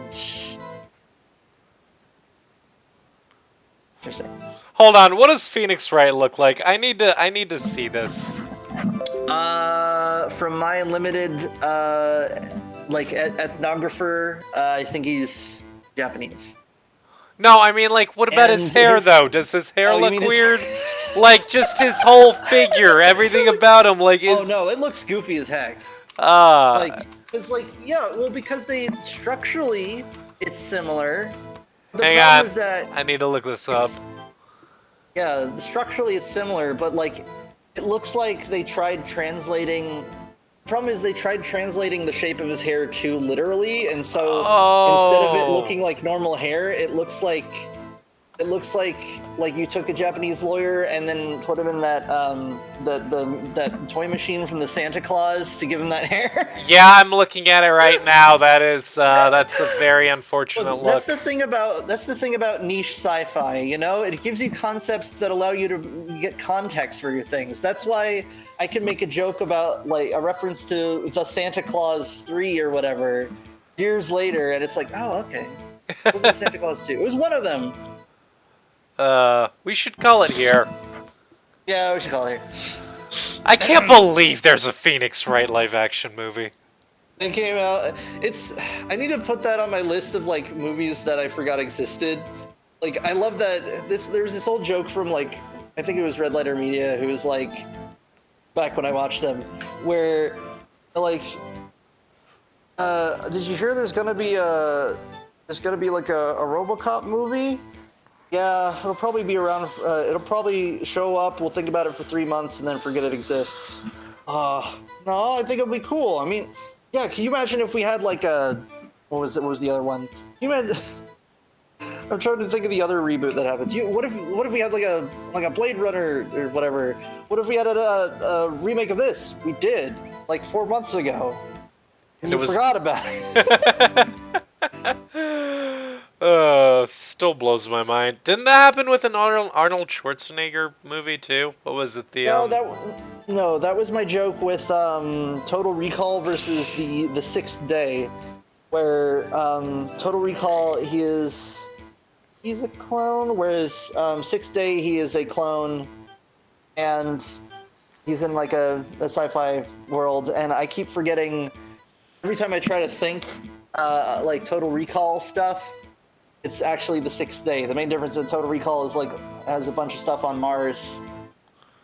interesting. Hold on, what does Phoenix Wright look like? I need to see this. From my limited like ethnographer, I think he's Japanese. No, I mean, like, what about his hair, though? Does his hair look weird? Like, just his whole figure, everything about him, like... Oh, no, it looks goofy as heck. It's like, yeah, well, because structurally, it's similar. Hang on, is that I need to look this up. Yeah, structurally it's similar, but, like, it looks like they tried translating... Problem is, they tried translating the shape of his hair too literally, and so instead of it looking like normal hair, it looks like you took a Japanese lawyer and then put him in that that toy machine from the Santa Claus to give him that hair. Yeah, I'm looking at it right now. That's a very unfortunate look. That's the thing about niche sci-fi. You know, it gives you concepts that allow you to get context for your things. That's why I can make a joke about, like, a reference to the Santa Claus 3 or whatever years later, and it's like, oh, okay. It wasn't Santa Claus 2. It was one of them. We should call it here. Yeah, we should call it here. I can't believe there's a Phoenix Wright live-action movie. It came out. I need to put that on my list of, like, movies that I forgot existed. Like, I love that there's this old joke from, like, I think it was Red Letter Media, who was like, back when I watched them, where, like, did you hear there's gonna be like a RoboCop movie? Yeah, it'll probably be around, it'll probably show up, we'll think about it for 3 months, and then forget it exists. No, I think it'll be cool. I mean, yeah, can you imagine if we had, like, what was the other one? Can you imagine... I'm trying to think of the other reboot that happens. What if we had like a Blade Runner or whatever? What if we had a remake of this? We did, like, 4 months ago, and you forgot about it. Still blows my mind. Didn't that happen with an Arnold Schwarzenegger movie too? What was it? No, that was my joke with Total Recall versus the Sixth Day, where Total Recall he's a clone, whereas Sixth Day he is a clone, and he's in, like, a sci-fi world, and I keep forgetting every time I try to think like Total Recall stuff. It's actually the Sixth Day. The main difference in Total Recall is, like, has a bunch of stuff on Mars,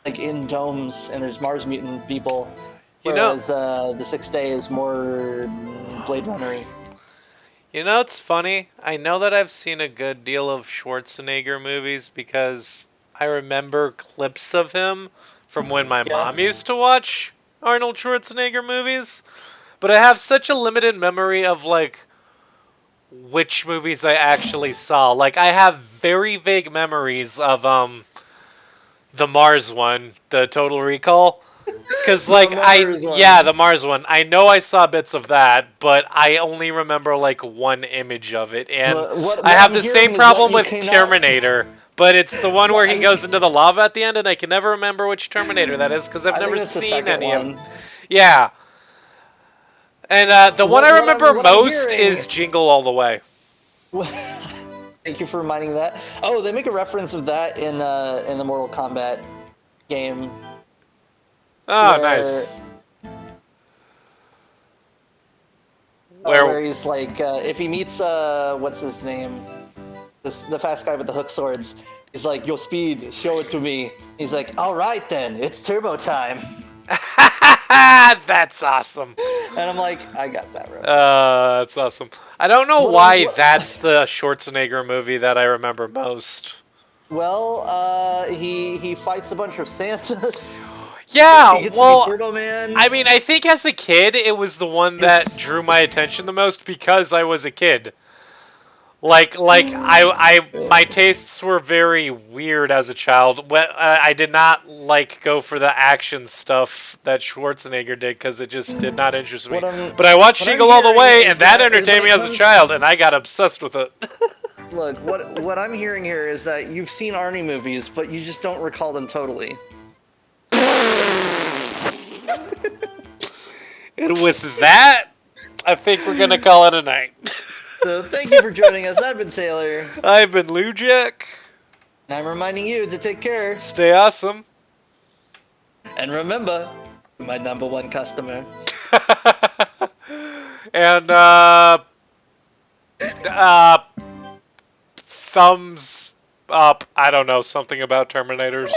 like, in domes, and there's Mars mutant people, whereas the Sixth Day is more Blade Runner-y. You know, it's funny. I know that I've seen a good deal of Schwarzenegger movies because I remember clips of him from when my mom used to watch Arnold Schwarzenegger movies. But I have such a limited memory of, like, which movies I actually saw. Like, I have very vague memories of the Mars one, the Total Recall. Because, like, the Mars one. I know I saw bits of that, but I only remember, like, one image of it. And I have the same problem with Terminator, but it's the one where he goes into the lava at the end, and I can never remember which Terminator that is, because I've never seen any of them. Yeah. And the one I remember most is Jingle All the Way. Thank you for reminding that. Oh, they make a reference of that in the Mortal Kombat game. Oh, nice. Where he's like, if he meets what's his name, the fast guy with the hook swords, he's like, "Your speed, show it to me." He's like, "All right then, it's turbo time." That's awesome. And I'm like, I got that right. That's awesome. I don't know why that's the Schwarzenegger movie that I remember most. Well, he fights a bunch of Santas. Yeah, he gets well, to be Turtle Man. I mean, I think as a kid, it was the one that drew my attention the most because I was a kid. Like my tastes were very weird as a child. I did not go for the action stuff that Schwarzenegger did because it just did not interest me. But I watched Jingle All the Way, and that entertained me as a child, and I got obsessed with it. Look, what I'm hearing here is that you've seen Arnie movies, but you just don't recall them totally. And with that, I think we're gonna call it a night. So thank you for joining us. I've been Sailor. I've been Lou Jack. And I'm reminding you to take care. Stay awesome. And remember, you're my #1 customer. And thumbs up. I don't know, something about Terminators.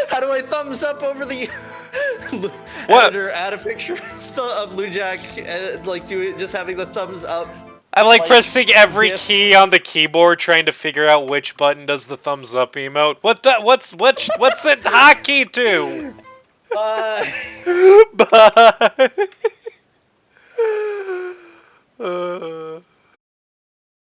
How do I thumbs up over the what? Editor, add a picture of Lou Jack, do it, just having the thumbs up. I'm pressing every key on the keyboard, trying to figure out which button does the thumbs up emote. What's it hotkey to? Bye. Bye.